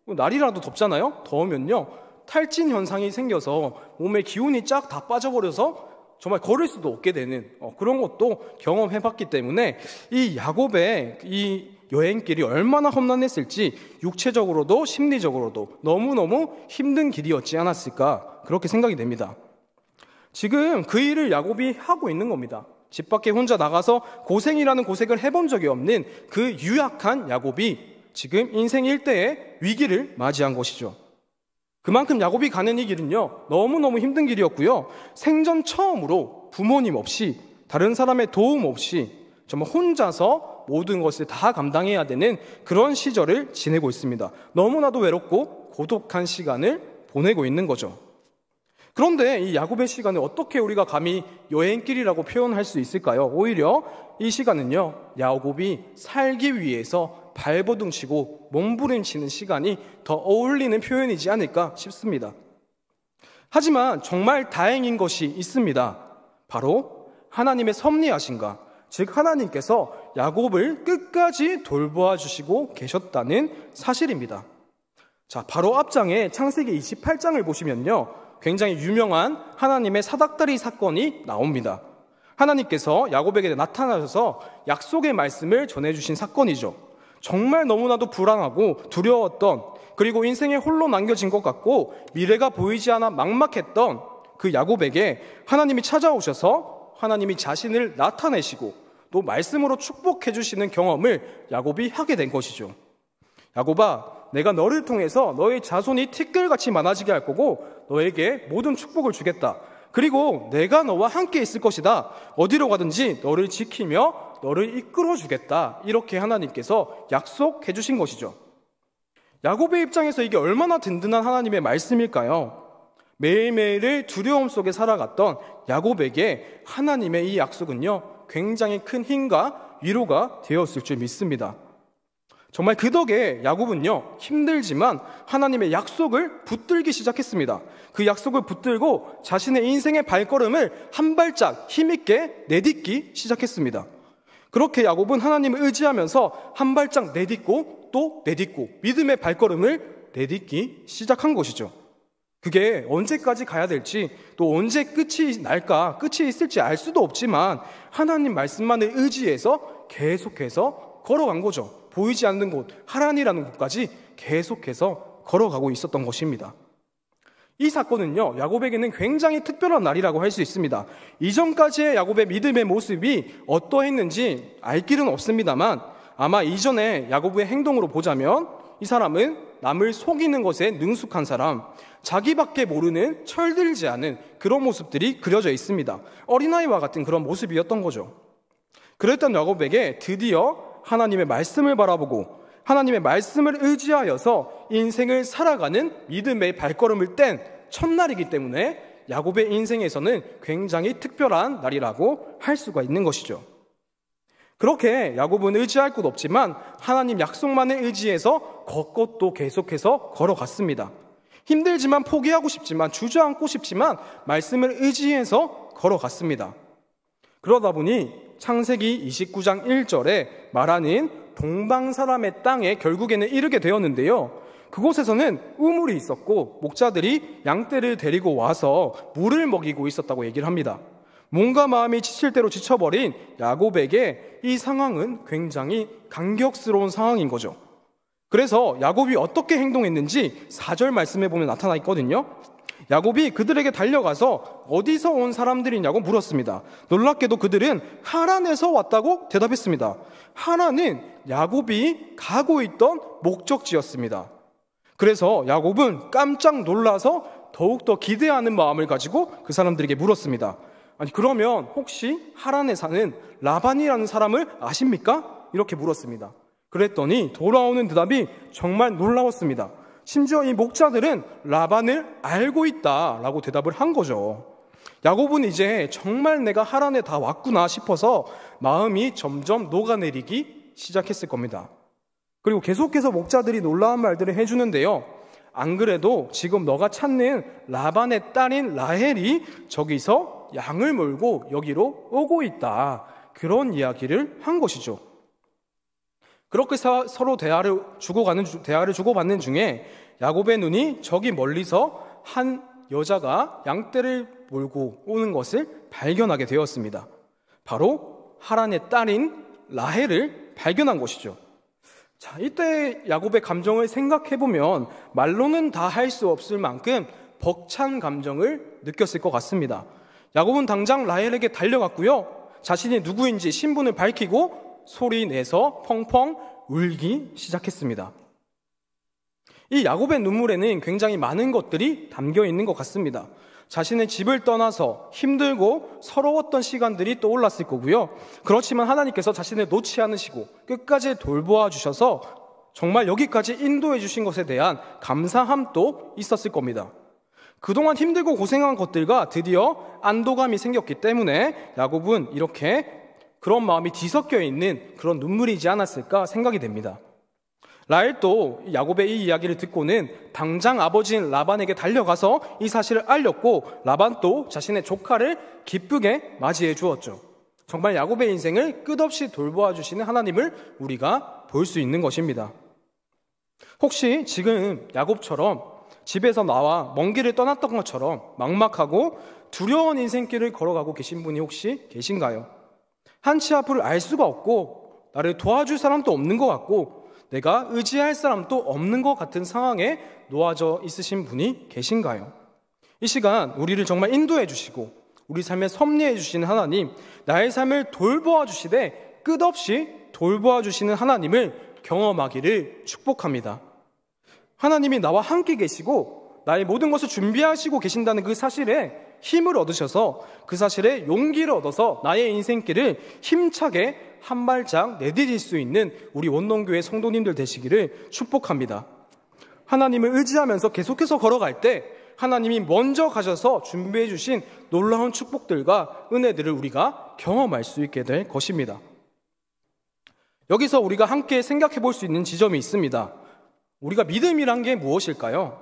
날이라도 덥잖아요. 더우면요 탈진 현상이 생겨서 몸에 기운이 쫙 다 빠져버려서 정말 걸을 수도 없게 되는 그런 것도 경험해봤기 때문에 이 야곱의 이 여행길이 얼마나 험난했을지 육체적으로도 심리적으로도 너무너무 힘든 길이었지 않았을까 그렇게 생각이 됩니다. 지금 그 일을 야곱이 하고 있는 겁니다. 집 밖에 혼자 나가서 고생이라는 고생을 해본 적이 없는 그 유약한 야곱이 지금 인생 일대의 위기를 맞이한 것이죠. 그만큼 야곱이 가는 이 길은요, 너무너무 힘든 길이었고요. 생전 처음으로 부모님 없이, 다른 사람의 도움 없이 정말 혼자서 모든 것을 다 감당해야 되는 그런 시절을 지내고 있습니다. 너무나도 외롭고 고독한 시간을 보내고 있는 거죠. 그런데 이 야곱의 시간을 어떻게 우리가 감히 여행길이라고 표현할 수 있을까요? 오히려 이 시간은요, 야곱이 살기 위해서 발버둥치고 몸부림치는 시간이 더 어울리는 표현이지 않을까 싶습니다. 하지만 정말 다행인 것이 있습니다. 바로 하나님의 섭리하심과, 즉 하나님께서 야곱을 끝까지 돌보아 주시고 계셨다는 사실입니다. 자, 바로 앞장에 창세기 28장을 보시면요, 굉장히 유명한 하나님의 사닥다리 사건이 나옵니다. 하나님께서 야곱에게 나타나셔서 약속의 말씀을 전해주신 사건이죠. 정말 너무나도 불안하고 두려웠던, 그리고 인생에 홀로 남겨진 것 같고 미래가 보이지 않아 막막했던 그 야곱에게 하나님이 찾아오셔서 하나님이 자신을 나타내시고 또 말씀으로 축복해 주시는 경험을 야곱이 하게 된 것이죠. 야곱아, 내가 너를 통해서 너의 자손이 티끌같이 많아지게 할 거고 너에게 모든 축복을 주겠다. 그리고 내가 너와 함께 있을 것이다. 어디로 가든지 너를 지키며 너를 이끌어 주겠다. 이렇게 하나님께서 약속해 주신 것이죠. 야곱의 입장에서 이게 얼마나 든든한 하나님의 말씀일까요? 매일매일을 두려움 속에 살아갔던 야곱에게 하나님의 이 약속은요, 굉장히 큰 힘과 위로가 되었을 줄 믿습니다. 정말 그 덕에 야곱은요, 힘들지만 하나님의 약속을 붙들기 시작했습니다. 그 약속을 붙들고 자신의 인생의 발걸음을 한 발짝 힘있게 내딛기 시작했습니다. 그렇게 야곱은 하나님을 의지하면서 한 발짝 내딛고 또 내딛고 믿음의 발걸음을 내딛기 시작한 것이죠. 그게 언제까지 가야 될지, 또 언제 끝이 날까, 끝이 있을지 알 수도 없지만 하나님 말씀만을 의지해서 계속해서 걸어간 거죠. 보이지 않는 곳, 하란이라는 곳까지 계속해서 걸어가고 있었던 것입니다. 이 사건은요, 야곱에게는 굉장히 특별한 날이라고 할 수 있습니다. 이전까지의 야곱의 믿음의 모습이 어떠했는지 알 길은 없습니다만 아마 이전에 야곱의 행동으로 보자면 이 사람은 남을 속이는 것에 능숙한 사람, 자기밖에 모르는 철들지 않은 그런 모습들이 그려져 있습니다. 어린아이와 같은 그런 모습이었던 거죠. 그랬던 야곱에게 드디어 하나님의 말씀을 바라보고 하나님의 말씀을 의지하여서 인생을 살아가는 믿음의 발걸음을 뗀 첫날이기 때문에 야곱의 인생에서는 굉장히 특별한 날이라고 할 수가 있는 것이죠. 그렇게 야곱은 의지할 곳 없지만 하나님 약속만을 의지해서 걷고 또 계속해서 걸어갔습니다. 힘들지만 포기하고 싶지만 주저앉고 싶지만 말씀을 의지해서 걸어갔습니다. 그러다 보니 창세기 29장 1절에 말하는 동방사람의 땅에 결국에는 이르게 되었는데요. 그곳에서는 우물이 있었고 목자들이 양떼를 데리고 와서 물을 먹이고 있었다고 얘기를 합니다. 몸과 마음이 지칠 대로 지쳐버린 야곱에게 이 상황은 굉장히 감격스러운 상황인 거죠. 그래서 야곱이 어떻게 행동했는지 4절 말씀에 보면 나타나 있거든요. 야곱이 그들에게 달려가서 어디서 온 사람들이냐고 물었습니다. 놀랍게도 그들은 하란에서 왔다고 대답했습니다. 하란은 야곱이 가고 있던 목적지였습니다. 그래서 야곱은 깜짝 놀라서 더욱더 기대하는 마음을 가지고 그 사람들에게 물었습니다. 아니, 그러면 혹시 하란에 사는 라반이라는 사람을 아십니까? 이렇게 물었습니다. 그랬더니 돌아오는 대답이 정말 놀라웠습니다. 심지어 이 목자들은 라반을 알고 있다라고 대답을 한 거죠. 야곱은 이제 정말 내가 하란에 다 왔구나 싶어서 마음이 점점 녹아내리기 시작했을 겁니다. 그리고 계속해서 목자들이 놀라운 말들을 해주는데요. 안 그래도 지금 너가 찾는 라반의 딸인 라헬이 저기서 양을 몰고 여기로 오고 있다. 그런 이야기를 한 것이죠. 그렇게 서로 대화를 주고받는 중에 야곱의 눈이 저기 멀리서 한 여자가 양떼를 몰고 오는 것을 발견하게 되었습니다. 바로 하란의 딸인 라헬을 발견한 것이죠. 자, 이때 야곱의 감정을 생각해보면 말로는 다 할 수 없을 만큼 벅찬 감정을 느꼈을 것 같습니다. 야곱은 당장 라헬에게 달려갔고요. 자신이 누구인지 신분을 밝히고 소리 내서 펑펑 울기 시작했습니다. 이 야곱의 눈물에는 굉장히 많은 것들이 담겨 있는 것 같습니다. 자신의 집을 떠나서 힘들고 서러웠던 시간들이 떠올랐을 거고요. 그렇지만 하나님께서 자신을 놓지 않으시고 끝까지 돌보아 주셔서 정말 여기까지 인도해 주신 것에 대한 감사함도 있었을 겁니다. 그동안 힘들고 고생한 것들과 드디어 안도감이 생겼기 때문에 야곱은 이렇게 그런 마음이 뒤섞여 있는 그런 눈물이지 않았을까 생각이 됩니다. 라헬도 야곱의 이 이야기를 듣고는 당장 아버지인 라반에게 달려가서 이 사실을 알렸고 라반도 자신의 조카를 기쁘게 맞이해 주었죠. 정말 야곱의 인생을 끝없이 돌보아 주시는 하나님을 우리가 볼 수 있는 것입니다. 혹시 지금 야곱처럼 집에서 나와 먼 길을 떠났던 것처럼 막막하고 두려운 인생길을 걸어가고 계신 분이 혹시 계신가요? 한치 앞을 알 수가 없고 나를 도와줄 사람도 없는 것 같고 내가 의지할 사람도 없는 것 같은 상황에 놓아져 있으신 분이 계신가요? 이 시간 우리를 정말 인도해 주시고 우리 삶에 섭리해 주시는 하나님, 나의 삶을 돌보아 주시되 끝없이 돌보아 주시는 하나님을 경험하기를 축복합니다. 하나님이 나와 함께 계시고 나의 모든 것을 준비하시고 계신다는 그 사실에 힘을 얻으셔서 그 사실에 용기를 얻어서 나의 인생길을 힘차게 한 발짝 내디딜 수 있는 우리 원동교회 성도님들 되시기를 축복합니다. 하나님을 의지하면서 계속해서 걸어갈 때 하나님이 먼저 가셔서 준비해 주신 놀라운 축복들과 은혜들을 우리가 경험할 수 있게 될 것입니다. 여기서 우리가 함께 생각해 볼 수 있는 지점이 있습니다. 우리가 믿음이란 게 무엇일까요?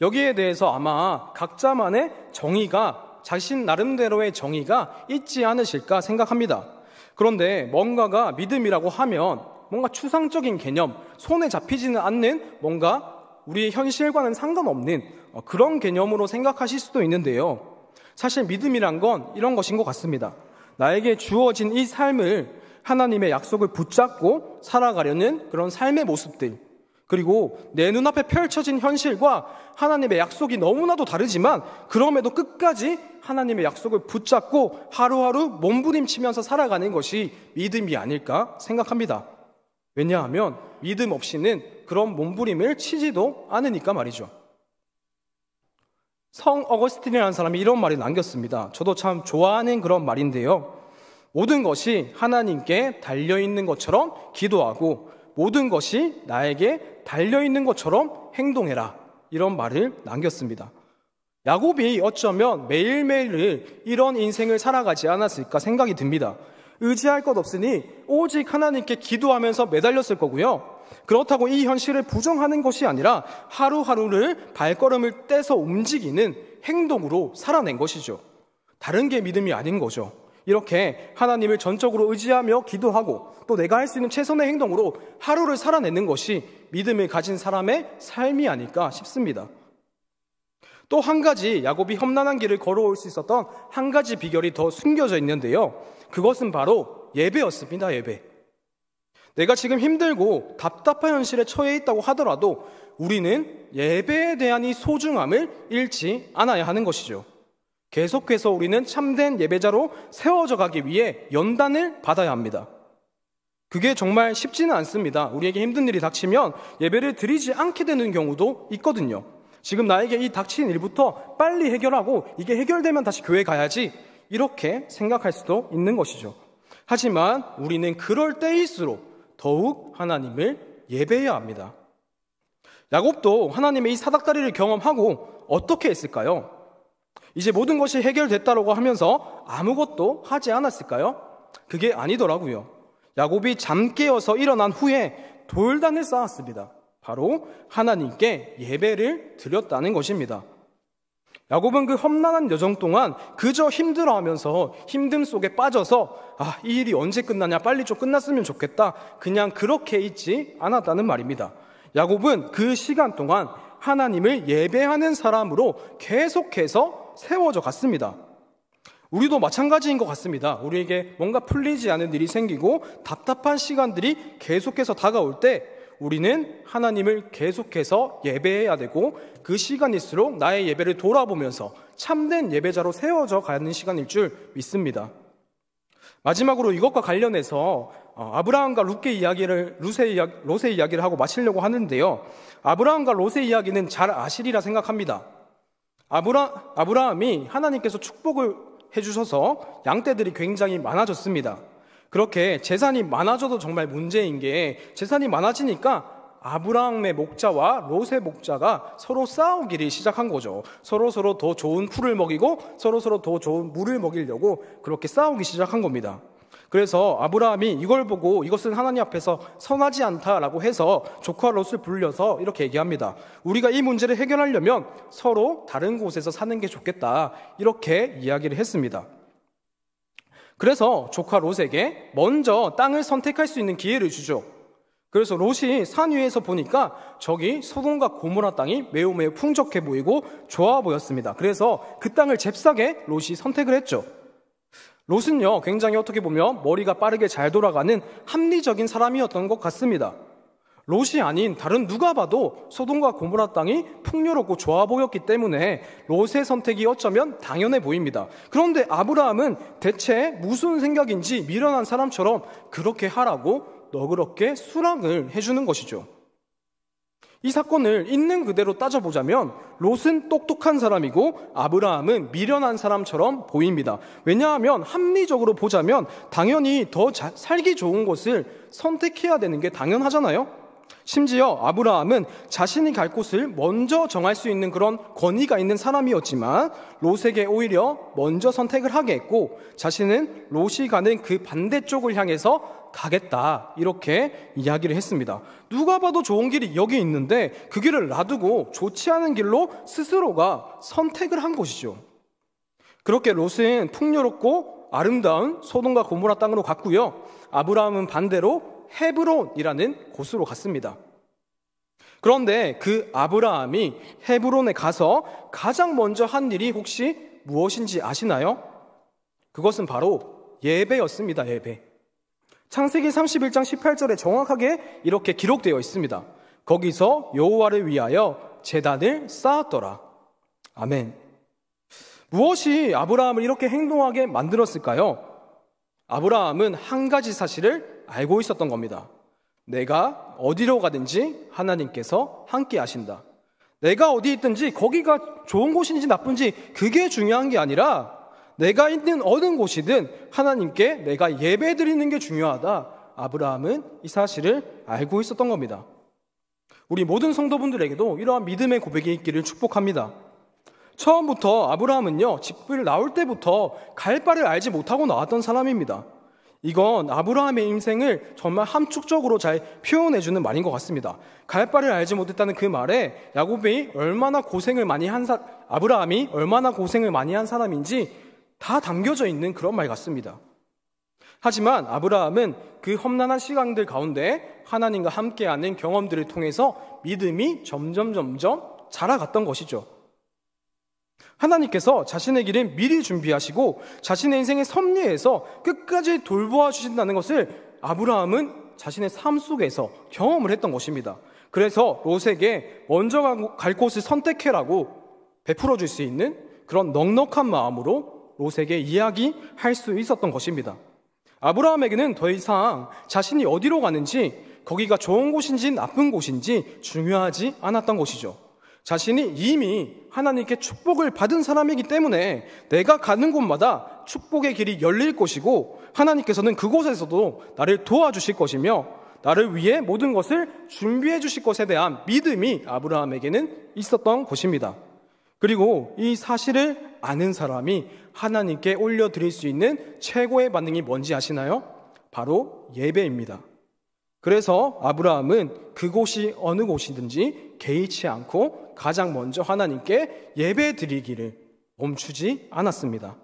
여기에 대해서 아마 각자만의 정의가, 자신 나름대로의 정의가 있지 않으실까 생각합니다. 그런데 뭔가가 믿음이라고 하면 뭔가 추상적인 개념, 손에 잡히지는 않는 뭔가 우리의 현실과는 상관없는 그런 개념으로 생각하실 수도 있는데요. 사실 믿음이란 건 이런 것인 것 같습니다. 나에게 주어진 이 삶을 하나님의 약속을 붙잡고 살아가려는 그런 삶의 모습들, 그리고 내 눈앞에 펼쳐진 현실과 하나님의 약속이 너무나도 다르지만 그럼에도 끝까지 하나님의 약속을 붙잡고 하루하루 몸부림치면서 살아가는 것이 믿음이 아닐까 생각합니다. 왜냐하면 믿음 없이는 그런 몸부림을 치지도 않으니까 말이죠. 성 어거스틴이라는 사람이 이런 말을 남겼습니다. 저도 참 좋아하는 그런 말인데요. 모든 것이 하나님께 달려있는 것처럼 기도하고 모든 것이 나에게 달려있는 것처럼 행동해라, 이런 말을 남겼습니다. 야곱이 어쩌면 매일매일 이런 인생을 살아가지 않았을까 생각이 듭니다. 의지할 것 없으니 오직 하나님께 기도하면서 매달렸을 거고요. 그렇다고 이 현실을 부정하는 것이 아니라 하루하루를 발걸음을 떼서 움직이는 행동으로 살아낸 것이죠. 다른 게 믿음이 아닌 거죠. 이렇게 하나님을 전적으로 의지하며 기도하고 또 내가 할 수 있는 최선의 행동으로 하루를 살아내는 것이 믿음을 가진 사람의 삶이 아닐까 싶습니다. 또 한 가지 야곱이 험난한 길을 걸어올 수 있었던 한 가지 비결이 더 숨겨져 있는데요. 그것은 바로 예배였습니다. 예배. 내가 지금 힘들고 답답한 현실에 처해 있다고 하더라도 우리는 예배에 대한 이 소중함을 잃지 않아야 하는 것이죠. 계속해서 우리는 참된 예배자로 세워져 가기 위해 연단을 받아야 합니다. 그게 정말 쉽지는 않습니다. 우리에게 힘든 일이 닥치면 예배를 드리지 않게 되는 경우도 있거든요. 지금 나에게 이 닥친 일부터 빨리 해결하고 이게 해결되면 다시 교회 가야지, 이렇게 생각할 수도 있는 것이죠. 하지만 우리는 그럴 때일수록 더욱 하나님을 예배해야 합니다. 야곱도 하나님의 이 사닥다리를 경험하고 어떻게 했을까요? 이제 모든 것이 해결됐다고 하면서 아무것도 하지 않았을까요? 그게 아니더라고요. 야곱이 잠 깨어서 일어난 후에 돌단을 쌓았습니다. 바로 하나님께 예배를 드렸다는 것입니다. 야곱은 그 험난한 여정 동안 그저 힘들어하면서 힘듦 속에 빠져서 이 일이 언제 끝나냐, 빨리 좀 끝났으면 좋겠다, 그냥 그렇게 있지 않았다는 말입니다. 야곱은 그 시간 동안 하나님을 예배하는 사람으로 계속해서 세워져 갔습니다. 우리도 마찬가지인 것 같습니다. 우리에게 뭔가 풀리지 않은 일이 생기고 답답한 시간들이 계속해서 다가올 때 우리는 하나님을 계속해서 예배해야 되고 그 시간일수록 나의 예배를 돌아보면서 참된 예배자로 세워져 가는 시간일 줄 믿습니다. 마지막으로 이것과 관련해서 아브라함과 롯의 이야기를 하고 마치려고 하는데요. 아브라함과 롯의 이야기는 잘 아시리라 생각합니다. 아브라함이 하나님께서 축복을 해주셔서 양떼들이 굉장히 많아졌습니다. 그렇게 재산이 많아져도 정말 문제인 게 재산이 많아지니까 아브라함의 목자와 롯의 목자가 서로 싸우기를 시작한 거죠. 서로 더 좋은 풀을 먹이고 서로 더 좋은 물을 먹이려고 그렇게 싸우기 시작한 겁니다. 그래서 아브라함이 이걸 보고 이것은 하나님 앞에서 선하지 않다라고 해서 조카 롯을 불러서 이렇게 얘기합니다. 우리가 이 문제를 해결하려면 서로 다른 곳에서 사는 게 좋겠다, 이렇게 이야기를 했습니다. 그래서 조카 롯에게 먼저 땅을 선택할 수 있는 기회를 주죠. 그래서 롯이 산 위에서 보니까 저기 소돔과 고모라 땅이 매우 풍족해 보이고 좋아 보였습니다. 그래서 그 땅을 잽싸게 롯이 선택을 했죠. 롯은요, 굉장히 어떻게 보면 머리가 빠르게 잘 돌아가는 합리적인 사람이었던 것 같습니다. 롯이 아닌 다른 누가 봐도 소돔과 고모라 땅이 풍요롭고 좋아 보였기 때문에 롯의 선택이 어쩌면 당연해 보입니다. 그런데 아브라함은 대체 무슨 생각인지 미련한 사람처럼 그렇게 하라고 너그럽게 수락을 해주는 것이죠. 이 사건을 있는 그대로 따져보자면 롯은 똑똑한 사람이고 아브라함은 미련한 사람처럼 보입니다. 왜냐하면 합리적으로 보자면 당연히 더 살기 좋은 곳을 선택해야 되는 게 당연하잖아요. 심지어 아브라함은 자신이 갈 곳을 먼저 정할 수 있는 그런 권위가 있는 사람이었지만 롯에게 오히려 먼저 선택을 하게 했고 자신은 롯이 가는 그 반대쪽을 향해서 가겠다, 이렇게 이야기를 했습니다. 누가 봐도 좋은 길이 여기 있는데 그 길을 놔두고 좋지 않은 길로 스스로가 선택을 한 것이죠. 그렇게 롯은 풍요롭고 아름다운 소돔과 고모라 땅으로 갔고요. 아브라함은 반대로 헤브론이라는 곳으로 갔습니다. 그런데 그 아브라함이 헤브론에 가서 가장 먼저 한 일이 혹시 무엇인지 아시나요? 그것은 바로 예배였습니다. 예배. 창세기 31장 18절에 정확하게 이렇게 기록되어 있습니다. 거기서 여호와를 위하여 제단을 쌓았더라. 아멘. 무엇이 아브라함을 이렇게 행동하게 만들었을까요? 아브라함은 한 가지 사실을 알고 있었던 겁니다. 내가 어디로 가든지 하나님께서 함께 하신다. 내가 어디 있든지 거기가 좋은 곳인지 나쁜지 그게 중요한 게 아니라 내가 있는 어느 곳이든 하나님께 내가 예배 드리는 게 중요하다. 아브라함은 이 사실을 알고 있었던 겁니다. 우리 모든 성도분들에게도 이러한 믿음의 고백이 있기를 축복합니다. 처음부터 아브라함은요, 집을 나올 때부터 갈 바를 알지 못하고 나왔던 사람입니다. 이건 아브라함의 인생을 정말 함축적으로 잘 표현해주는 말인 것 같습니다. 갈 바를 알지 못했다는 그 말에 아브라함이 얼마나 고생을 많이 한 사람인지 다 담겨져 있는 그런 말 같습니다. 하지만 아브라함은 그 험난한 시간들 가운데 하나님과 함께하는 경험들을 통해서 믿음이 점점 자라갔던 것이죠. 하나님께서 자신의 길을 미리 준비하시고 자신의 인생의 섭리에서 끝까지 돌보아 주신다는 것을 아브라함은 자신의 삶 속에서 경험을 했던 것입니다. 그래서 롯에게 먼저 갈 곳을 선택해라고 베풀어 줄 수 있는 그런 넉넉한 마음으로 롯에게 이야기할 수 있었던 것입니다. 아브라함에게는 더 이상 자신이 어디로 가는지 거기가 좋은 곳인지 나쁜 곳인지 중요하지 않았던 것이죠. 자신이 이미 하나님께 축복을 받은 사람이기 때문에 내가 가는 곳마다 축복의 길이 열릴 것이고 하나님께서는 그곳에서도 나를 도와주실 것이며 나를 위해 모든 것을 준비해 주실 것에 대한 믿음이 아브라함에게는 있었던 것입니다. 그리고 이 사실을 아는 사람이 하나님께 올려드릴 수 있는 최고의 반응이 뭔지 아시나요? 바로 예배입니다. 그래서 아브라함은 그곳이 어느 곳이든지 개의치 않고 가장 먼저 하나님께 예배 드리기를 멈추지 않았습니다.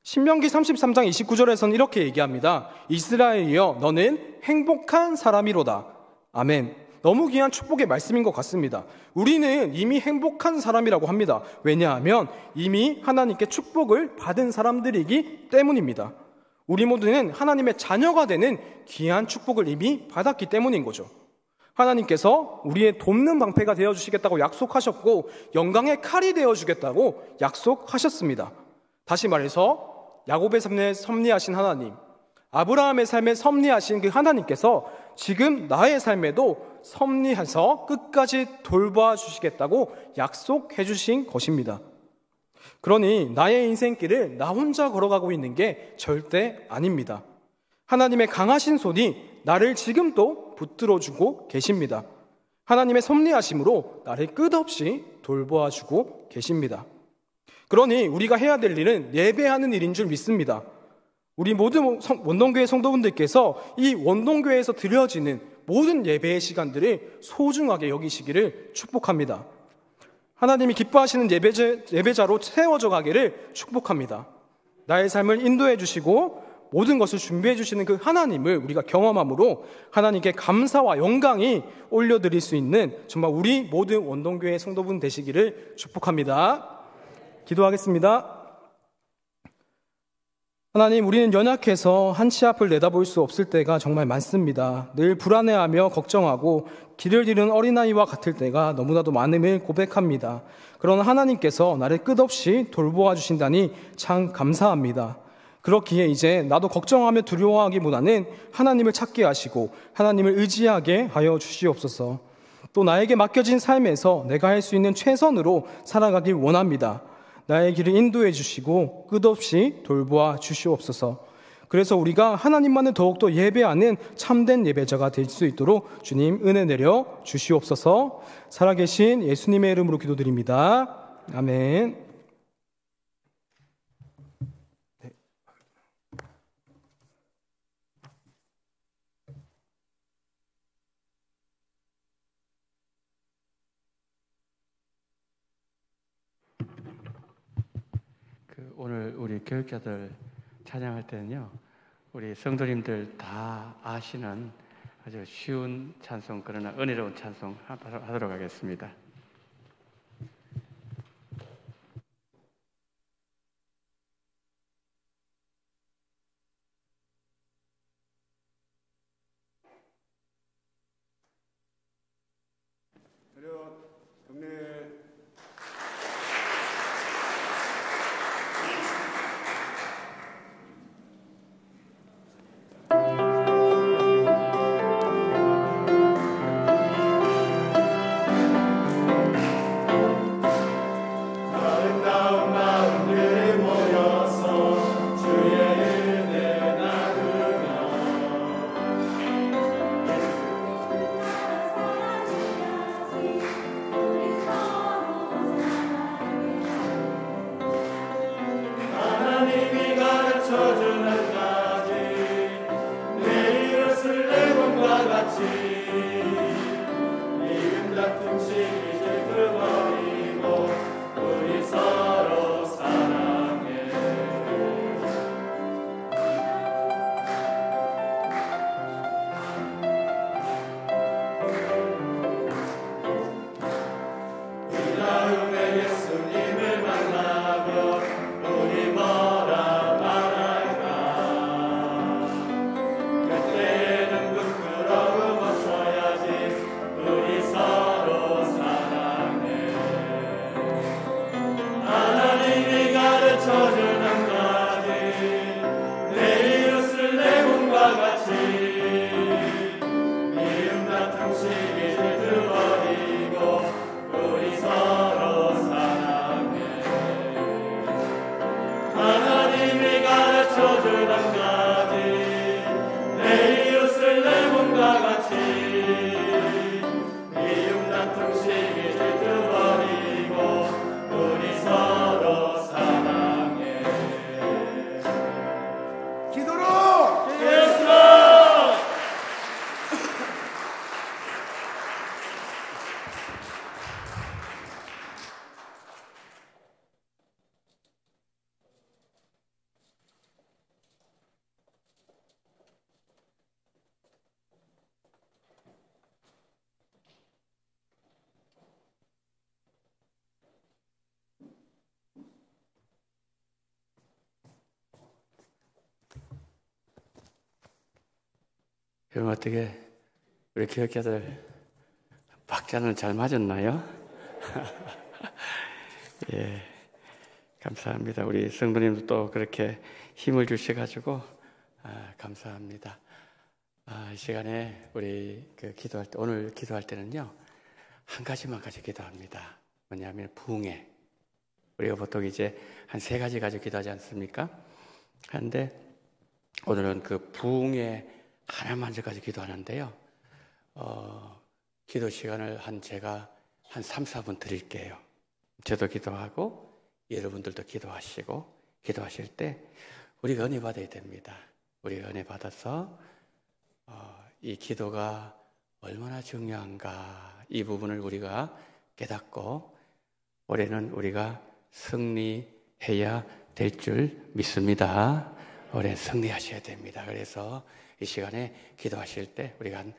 신명기 33장 29절에서는 이렇게 얘기합니다. 이스라엘이여 너는 행복한 사람이로다. 아멘. 너무 귀한 축복의 말씀인 것 같습니다. 우리는 이미 행복한 사람이라고 합니다. 왜냐하면 이미 하나님께 축복을 받은 사람들이기 때문입니다. 우리 모두는 하나님의 자녀가 되는 귀한 축복을 이미 받았기 때문인 거죠. 하나님께서 우리의 돕는 방패가 되어주시겠다고 약속하셨고 영광의 칼이 되어주겠다고 약속하셨습니다. 다시 말해서 야곱의 삶에 섭리하신 하나님, 아브라함의 삶에 섭리하신 그 하나님께서 지금 나의 삶에도 섭리해서 끝까지 돌봐 주시겠다고 약속해 주신 것입니다. 그러니 나의 인생길을 나 혼자 걸어가고 있는 게 절대 아닙니다. 하나님의 강하신 손이 나를 지금도 붙들어주고 계십니다. 하나님의 섭리하심으로 나를 끝없이 돌보아주고 계십니다. 그러니 우리가 해야 될 일은 예배하는 일인 줄 믿습니다. 우리 모든 원동교회 성도분들께서 이 원동교회에서 드려지는 모든 예배의 시간들을 소중하게 여기시기를 축복합니다. 하나님이 기뻐하시는 예배자로 세워져 가기를 축복합니다. 나의 삶을 인도해 주시고 모든 것을 준비해 주시는 그 하나님을 우리가 경험함으로 하나님께 감사와 영광이 올려드릴 수 있는 정말 우리 모든 원동교회 성도분 되시기를 축복합니다. 기도하겠습니다. 하나님, 우리는 연약해서 한치 앞을 내다볼 수 없을 때가 정말 많습니다. 늘 불안해하며 걱정하고 길을 잃은 어린아이와 같을 때가 너무나도 많음을 고백합니다. 그러나 하나님께서 나를 끝없이 돌보아 주신다니 참 감사합니다. 그렇기에 이제 나도 걱정하며 두려워하기보다는 하나님을 찾게 하시고 하나님을 의지하게 하여 주시옵소서. 또 나에게 맡겨진 삶에서 내가 할 수 있는 최선으로 살아가길 원합니다. 나의 길을 인도해 주시고 끝없이 돌보아 주시옵소서. 그래서 우리가 하나님만을 더욱더 예배하는 참된 예배자가 될 수 있도록 주님 은혜 내려 주시옵소서. 살아계신 예수님의 이름으로 기도드립니다. 아멘. 오늘 우리 교육자들 찬양할 때는요, 우리 성도님들 다 아시는 아주 쉬운 찬송, 그러나 은혜로운 찬송 하도록 하겠습니다. 그럼 어떻게 우리 교육자들 박자는 잘 맞았나요? 예, 감사합니다. 우리 성도님도 또 그렇게 힘을 주셔가지고 감사합니다. 이 시간에 우리 기도할 때, 오늘 기도할 때는요, 한 가지만 가지고 기도합니다. 뭐냐면 부흥회. 우리가 보통 이제 한 3가지 가지고 기도하지 않습니까? 그런데 오늘은 그 부흥회 하나만 가지고 기도하는데요. 기도 시간을 제가 한 3, 4분 드릴게요. 저도 기도하고 여러분들도 기도하시고, 기도하실 때 우리가 은혜 받아야 됩니다. 우리가 은혜 받아서 이 기도가 얼마나 중요한가, 이 부분을 우리가 깨닫고 올해는 우리가 승리해야 될 줄 믿습니다. 올해 승리하셔야 됩니다. 그래서 이 시간에 기도하실 때 우리가 한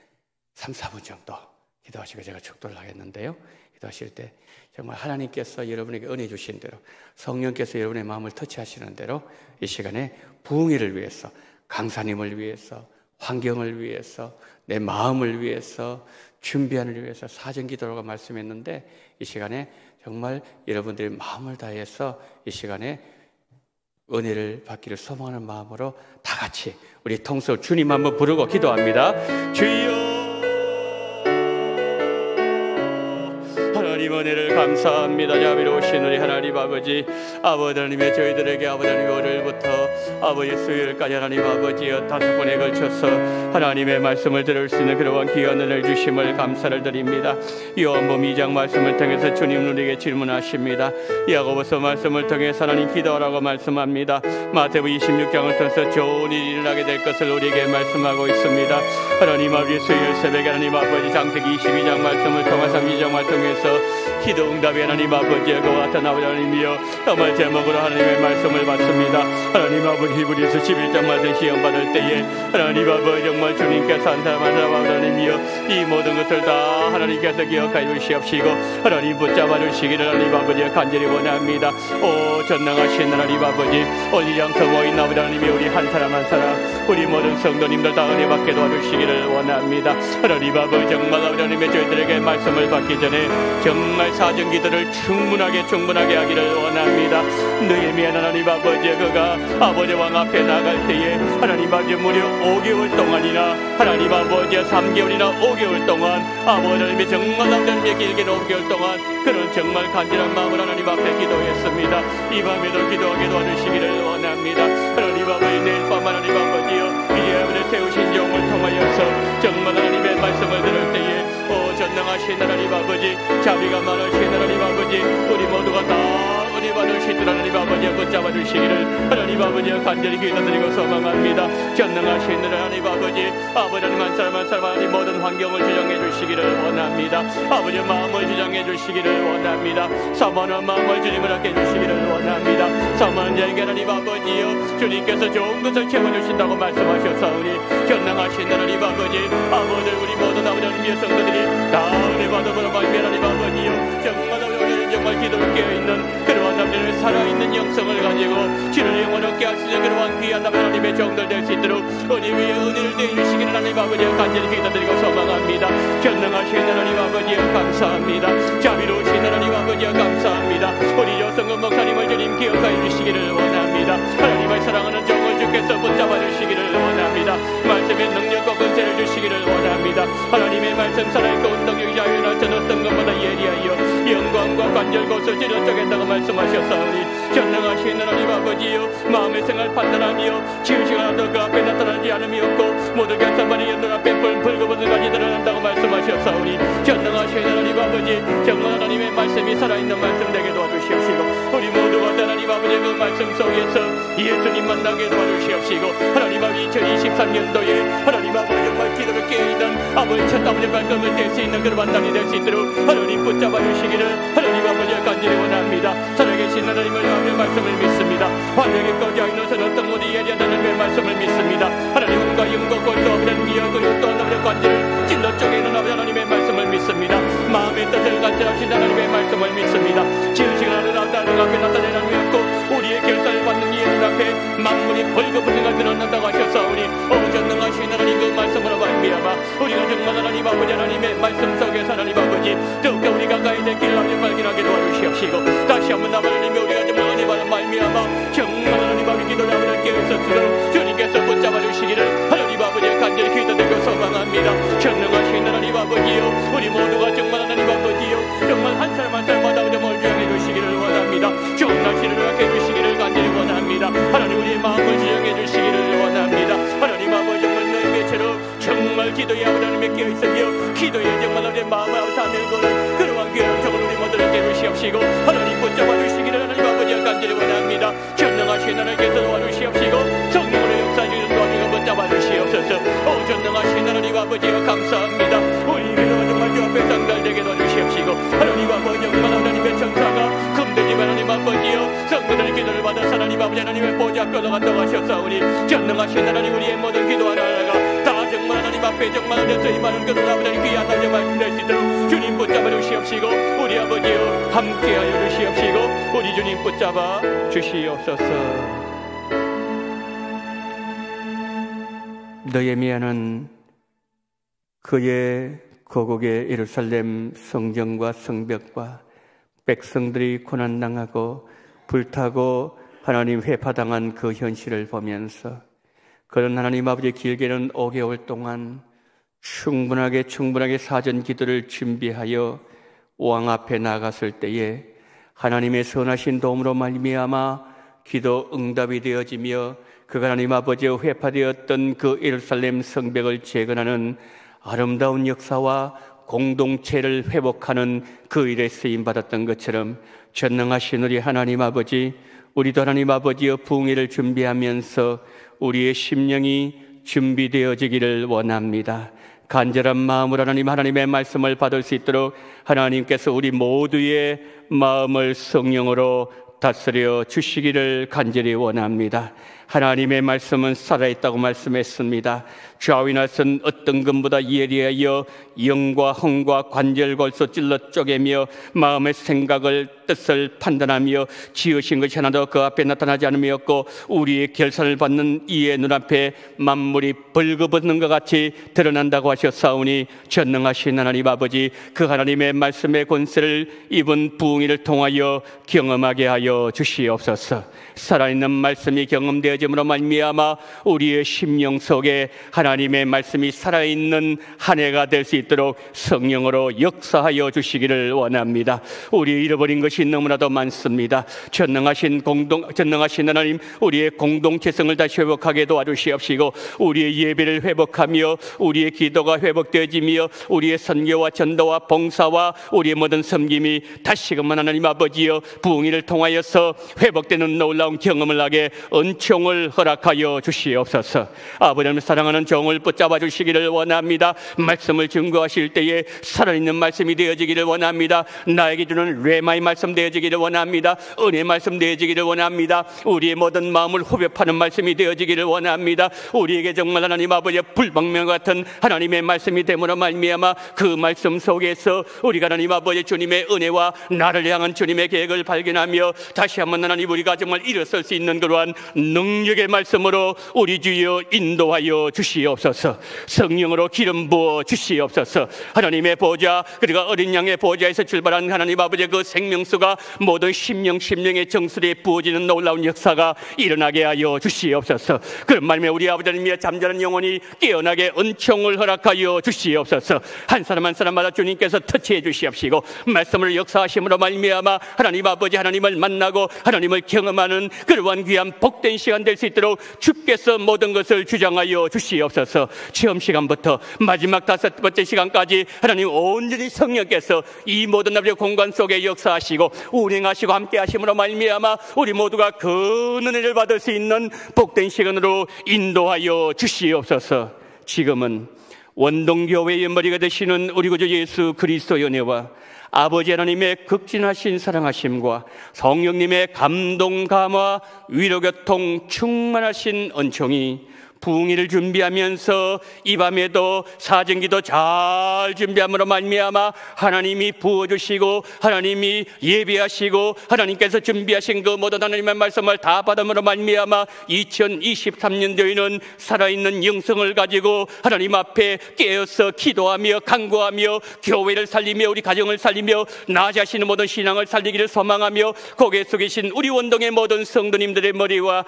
3, 4분 정도 기도하시고 제가 축도를 하겠는데요. 기도하실 때 정말 하나님께서 여러분에게 은혜 주신 대로, 성령께서 여러분의 마음을 터치하시는 대로 이 시간에 부흥회를 위해서, 강사님을 위해서, 환경을 위해서, 내 마음을 위해서, 준비하는 위해서 사정기도라고 말씀했는데, 이 시간에 정말 여러분들의 마음을 다해서 이 시간에 은혜를 받기를 소망하는 마음으로 다 같이 우리 통성 주님 한번 부르고 기도합니다. 주여, 하나님 은혜를 감사합니다. 자비로우신 우리 하나님 아버지, 아버지 하나님의 저희들에게 아버지 하나님 월요일부터 아버지 수요일까지 하나님 아버지여 5번에 걸쳐서 하나님의 말씀을 들을 수 있는 그러한 귀한 은혜를 주심을 감사를 드립니다. 요한복음 2장 말씀을 통해서 주님 우리에게 질문하십니다. 야고보서 말씀을 통해서 하나님 기도하라고 말씀합니다. 마태복음 26장을 통해서 좋은 일이 일어나게 될 것을 우리에게 말씀하고 있습니다. 하나님 아버지 수요일 새벽에 하나님 아버지 창세기 22장 말씀을 통해서 2장을 통해서 기도 응답의 하나님 아버지와 그와 같은 아버지 하나님이여 정말 제목으로 하나님의 말씀을 받습니다. 하나님 아버지 히브리서 11장 말씀 시험 받을 때에 하나님 아버지 정말 주님께서 한 사람 한 사람 하나님이여 이 모든 것을 다 하나님께서 기억하여 주시옵시고 하나님 붙잡아 주시기를 하나님 아버지가 간절히 원합니다. 오 전능하신 하나님 아버지, 오늘 양성 모인 아버지 하나님이 우리 한 사람 한 사람 우리 모든 성도님들 다 은혜 받게 도와주시기를 원합니다. 하나님 아버지 정말 아버지 하나님의 저희들에게 말씀을 받기 전에 정말 사정기도를 충분하게 하기를 원합니다. 느헤미야 하나님 아버지 그가 아버지 왕 앞에 나갈 때에 하나님 아버지 무려 5개월 동안이나 하나님 아버지 3개월이나 5개월 동안 아버지 하나님의 정말 하나님의 길게는 5개월 동안 그런 정말 간절한 마음을 하나님 앞에 기도했습니다. 이 밤에도 기도하게 도와주시기를 원합니다. 하나님 아버지 내일 밤 하나님 아버지여 이제 아버지 세우신 종을 통하여서 정말 하나님의 말씀을 들을 때에 전능하신 하나님 아버지, 자비가 많으신 하나님 아버지, 우리 모두가 다 은혜 받으시던 하나님 아버지 붙잡아 주시기를 하나님 아버지와 간절히 기도드리고 소망합니다. 전능하신 하나님 아버지, 아버지 한 사람 한 사람 하나님 모든 환경을 주장해 주시기를 원합니다. 아버지 마음을 주장해 주시기를 원합니다. 사모한 마음을 주님을 얻게 해주시기를 원합니다. 사모한 자에게 하나님 아버지여 주님께서 좋은 것을 채워주신다고 말씀하셨사오니 전능하신 하나님 아버지, 아버지 우리 모든 아버지 하나님의 성도들이 다 은혜 받아보라 말미 하나님 아버지여 정말 우리는 정말 기도를 깨어있는 그러한 남들의 살아있는 영성을 가지고 주를 영원 얻게 할 수 있는 그러한 귀한 하나님의 종들 될 수 있도록 은혜 위에 은혜를 내주시기를 하나님 아버지여 간절히 기도드리고 소망합니다. 전능하신 하나님 아버지여 감사합니다. 자비로우신 하나님 아버지여 감사합니다. 우리 여성은 목사님을 주님 기억하여 주시기를 원합니다. 하나님을 사랑하는 종을 주께서 붙잡아 주시기를 원합니다. 말씀의 능력과 권세를 주시기를 원합니다. 하나님의 말씀 살아있고 운동력이 자유나 전 어떤 것보다 예리하여 영광과 관절 곳을 찌르쳐겠다고 말씀하셨사오니 전능하신 하나님 아버지여 마음의 생활 판단하며 지으시고 하나도 그 앞에 나타나지 않음이 없고 모두 결산만이 연돈 앞에 불거벗은 가지 드러난다고 말씀하셨사오니 전능하신 하나님 아버지 정말 하나님의 말씀이 살아있는 말씀 되게 도와주시옵시고 우리 모두가 하나님 아버지 그 말씀 속에서 예수님 만나게 도와주시옵시고 하나님 아버지 2023년도에 하나님 아버지 정말 기도를 깨어있는 아버지 첫 아버지 발걸음을 뗄 수 있는 그런 만남이 될 수 있도록 하나님 붙잡아 주시기를 하나님 아버지가 간절히 원합니다. 살아계신 하나님을 위하여 말씀을 믿습니다. 환경에 꺼져 있는 어떤 모든 예리하다는 그 말씀을 믿습니다. 하나님과 영과 권세 없는 미와 그리고 또 하나님의 관절을 찔러 쪼개는 하나님의 말씀을 믿습니다. 마음의 뜻을 간절하신 하나님의 말씀을 믿습니다. 지으신 하나님 앞에 나타내는 하나님이 없고 우리의 결단을 받는 예수 앞에 만물이 벌거벗은가 드러난다고 하셨사오니 전능하신 하나님 그 말씀으로 말미암아 우리가 정말 하나님 아버지 하나님의 말씀 속에서 하나님 아버지 전능하신 하나님 아버지요, 우리 모두가 정말 하나님 아버지요, 정말 한 사람 한 사람마다 우리를 주장해 주시기를 원합니다. 좋은 날씨를 허락해 주시기를 간절히 원합니다. 하나님 우리의 마음을 지정해 주시기를 원합니다. 하나님 아버지 정말 너희 배처럼 정말 기도에 하나님께 깨어있으며 기도에 정말 우리의 마음을 아우사는 거는 그러한 귀한 정을 우리 모두를 깨주시옵시고 하나님 붙잡아 주시기를 하나님 아버지가 간절히 원합니다. 전능하신 하나님께서 도와주시옵시고 성령으로 역사하시는 도와주시고 붙잡아 주시옵소서. 오 전능하신 하나님 아버지가 감사합니다. 우리 기도가 정말 주 앞에 상달되게 도와주시옵시고 하나님 아버지 정말 하나님의 천사가 금대집 하나님 아버지여 성도들의 기도를 받아 하나님 아버지 하나님의 보좌 앞에 올라간다고 하셨사오니 전능하신 하나님 우리의 모든 기도 하나가 다 정말 하나님 앞에 정말 하면서 이 많은 것을 아버지 귀한 하나님 말씀될 수 있도록 주님 붙잡아 주시옵시고 우리 아버지여 함께하여 주시옵시고 우리 주님 붙잡아 주시옵소서. 느헤미야는 그의 고국의 예루살렘 성전과 성벽과 백성들이 고난당하고 불타고 하나님 회파당한 그 현실을 보면서 그런 하나님 아버지 길게는 5개월 동안 충분하게 사전 기도를 준비하여 왕 앞에 나갔을 때에 하나님의 선하신 도움으로 말미암아 기도 응답이 되어지며 그 하나님 아버지의 회파되었던 그 예루살렘 성벽을 재건하는 아름다운 역사와 공동체를 회복하는 그 일에 쓰임받았던 것처럼 전능하신 우리 하나님 아버지, 우리도 하나님 아버지의 부흥회를 준비하면서 우리의 심령이 준비되어지기를 원합니다. 간절한 마음으로 하나님의 말씀을 받을 수 있도록 하나님께서 우리 모두의 마음을 성령으로 다스려 주시기를 간절히 원합니다. 하나님의 말씀은 살아있다고 말씀했습니다. 좌위나선 어떤 것보다 예리하여 영과 흥과 관절 골수 찔러 쪼개며 마음의 생각을 뜻을 판단하며 지으신 것이 하나도 그 앞에 나타나지 않으였고 우리의 결산을 받는 이의 눈앞에 만물이 벌거벗는 것 같이 드러난다고 하셨사오니 전능하신 하나님 아버지 그 하나님의 말씀의 권세를 이번 부흥회를 통하여 경험하게 하여 주시옵소서. 살아있는 말씀이 경험되어짐으로 말미암아 우리의 심령 속에 하나님의 말씀이 살아있는 한 해가 될 수 있도록 성령으로 역사하여 주시기를 원합니다. 우리 잃어버린 것이 너무나도 많습니다. 전능하신 하나님 우리의 공동체성을 다시 회복하게 도와주시옵시고 우리의 예배를 회복하며 우리의 기도가 회복되어지며 우리의 선교와 전도와 봉사와 우리의 모든 섬김이 다시금 하나님 아버지여 부흥회를 통하여서 회복되는 놀라운 경험을 하게 은총을 허락하여 주시옵소서. 아버지님 사랑하는 종을 붙잡아 주시기를 원합니다. 말씀을 증거하실 때에 살아있는 말씀이 되어지기를 원합니다. 나에게 주는 레마의 말씀 되어지기를 원합니다. 은혜의 말씀 되어지기를 원합니다. 우리의 모든 마음을 후벼파는 말씀이 되어지기를 원합니다. 우리에게 정말 하나님 아버지의 불방명 같은 하나님의 말씀이 됨으로 말미암아 그 말씀 속에서 우리가 하나님 아버지 주님의 은혜와 나를 향한 주님의 계획을 발견하며 다시 한번 하나님 우리가 정말 일어설 수 있는 그러한 능력의 말씀으로 우리 주여 인도하여 주시옵소서. 성령으로 기름 부어 주시옵소서. 하나님의 보좌 그리고 어린 양의 보좌에서 출발한 하나님 아버지의 그 생명수가 모든 심령의 정수리에 부어지는 놀라운 역사가 일어나게 하여 주시옵소서. 그런 말씀에 우리 아버지님의 잠자는 영혼이 깨어나게 은총을 허락하여 주시옵소서. 한 사람 한 사람마다 주님께서 터치해 주시옵시고 말씀을 역사하심으로 말미암아 하나님 아버지 하나님을 만나고 하나님을 경험하는 그러한 귀한 복된 시간 될 수 있도록 주께서 모든 것을 주장하여 주시옵소서. 시험 시간부터 마지막 5번째 시간까지 하나님 온전히 성령께서 이 모든 아버지의 공간 속에 역사하시고 운행하시고 함께 하심으로 말미암아 우리 모두가 그 은혜를 받을 수 있는 복된 시간으로 인도하여 주시옵소서. 지금은 원동교회의 머리가 되시는 우리 구주 예수 그리스도의 은혜와 아버지 하나님의 극진하신 사랑하심과 성령님의 감동 감화 위로 교통 충만하신 은총이 부흥회를 준비하면서 이 밤에도 사정기도 잘 준비함으로 말미암아 하나님이 부어주시고 하나님이 예배하시고 하나님께서 준비하신 그 모든 하나님의 말씀을 다 받음으로 말미암아 2023년도에는 살아있는 영성을 가지고 하나님 앞에 깨어서 기도하며 간구하며 교회를 살리며 우리 가정을 살리며 나 자신의 모든 신앙을 살리기를 소망하며 거기에 속계신 우리 원동의 모든 성도님들의 머리와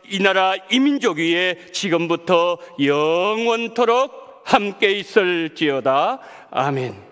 이 나라 이 민족 위에 지금부터 영원토록 함께 있을지어다. 아멘.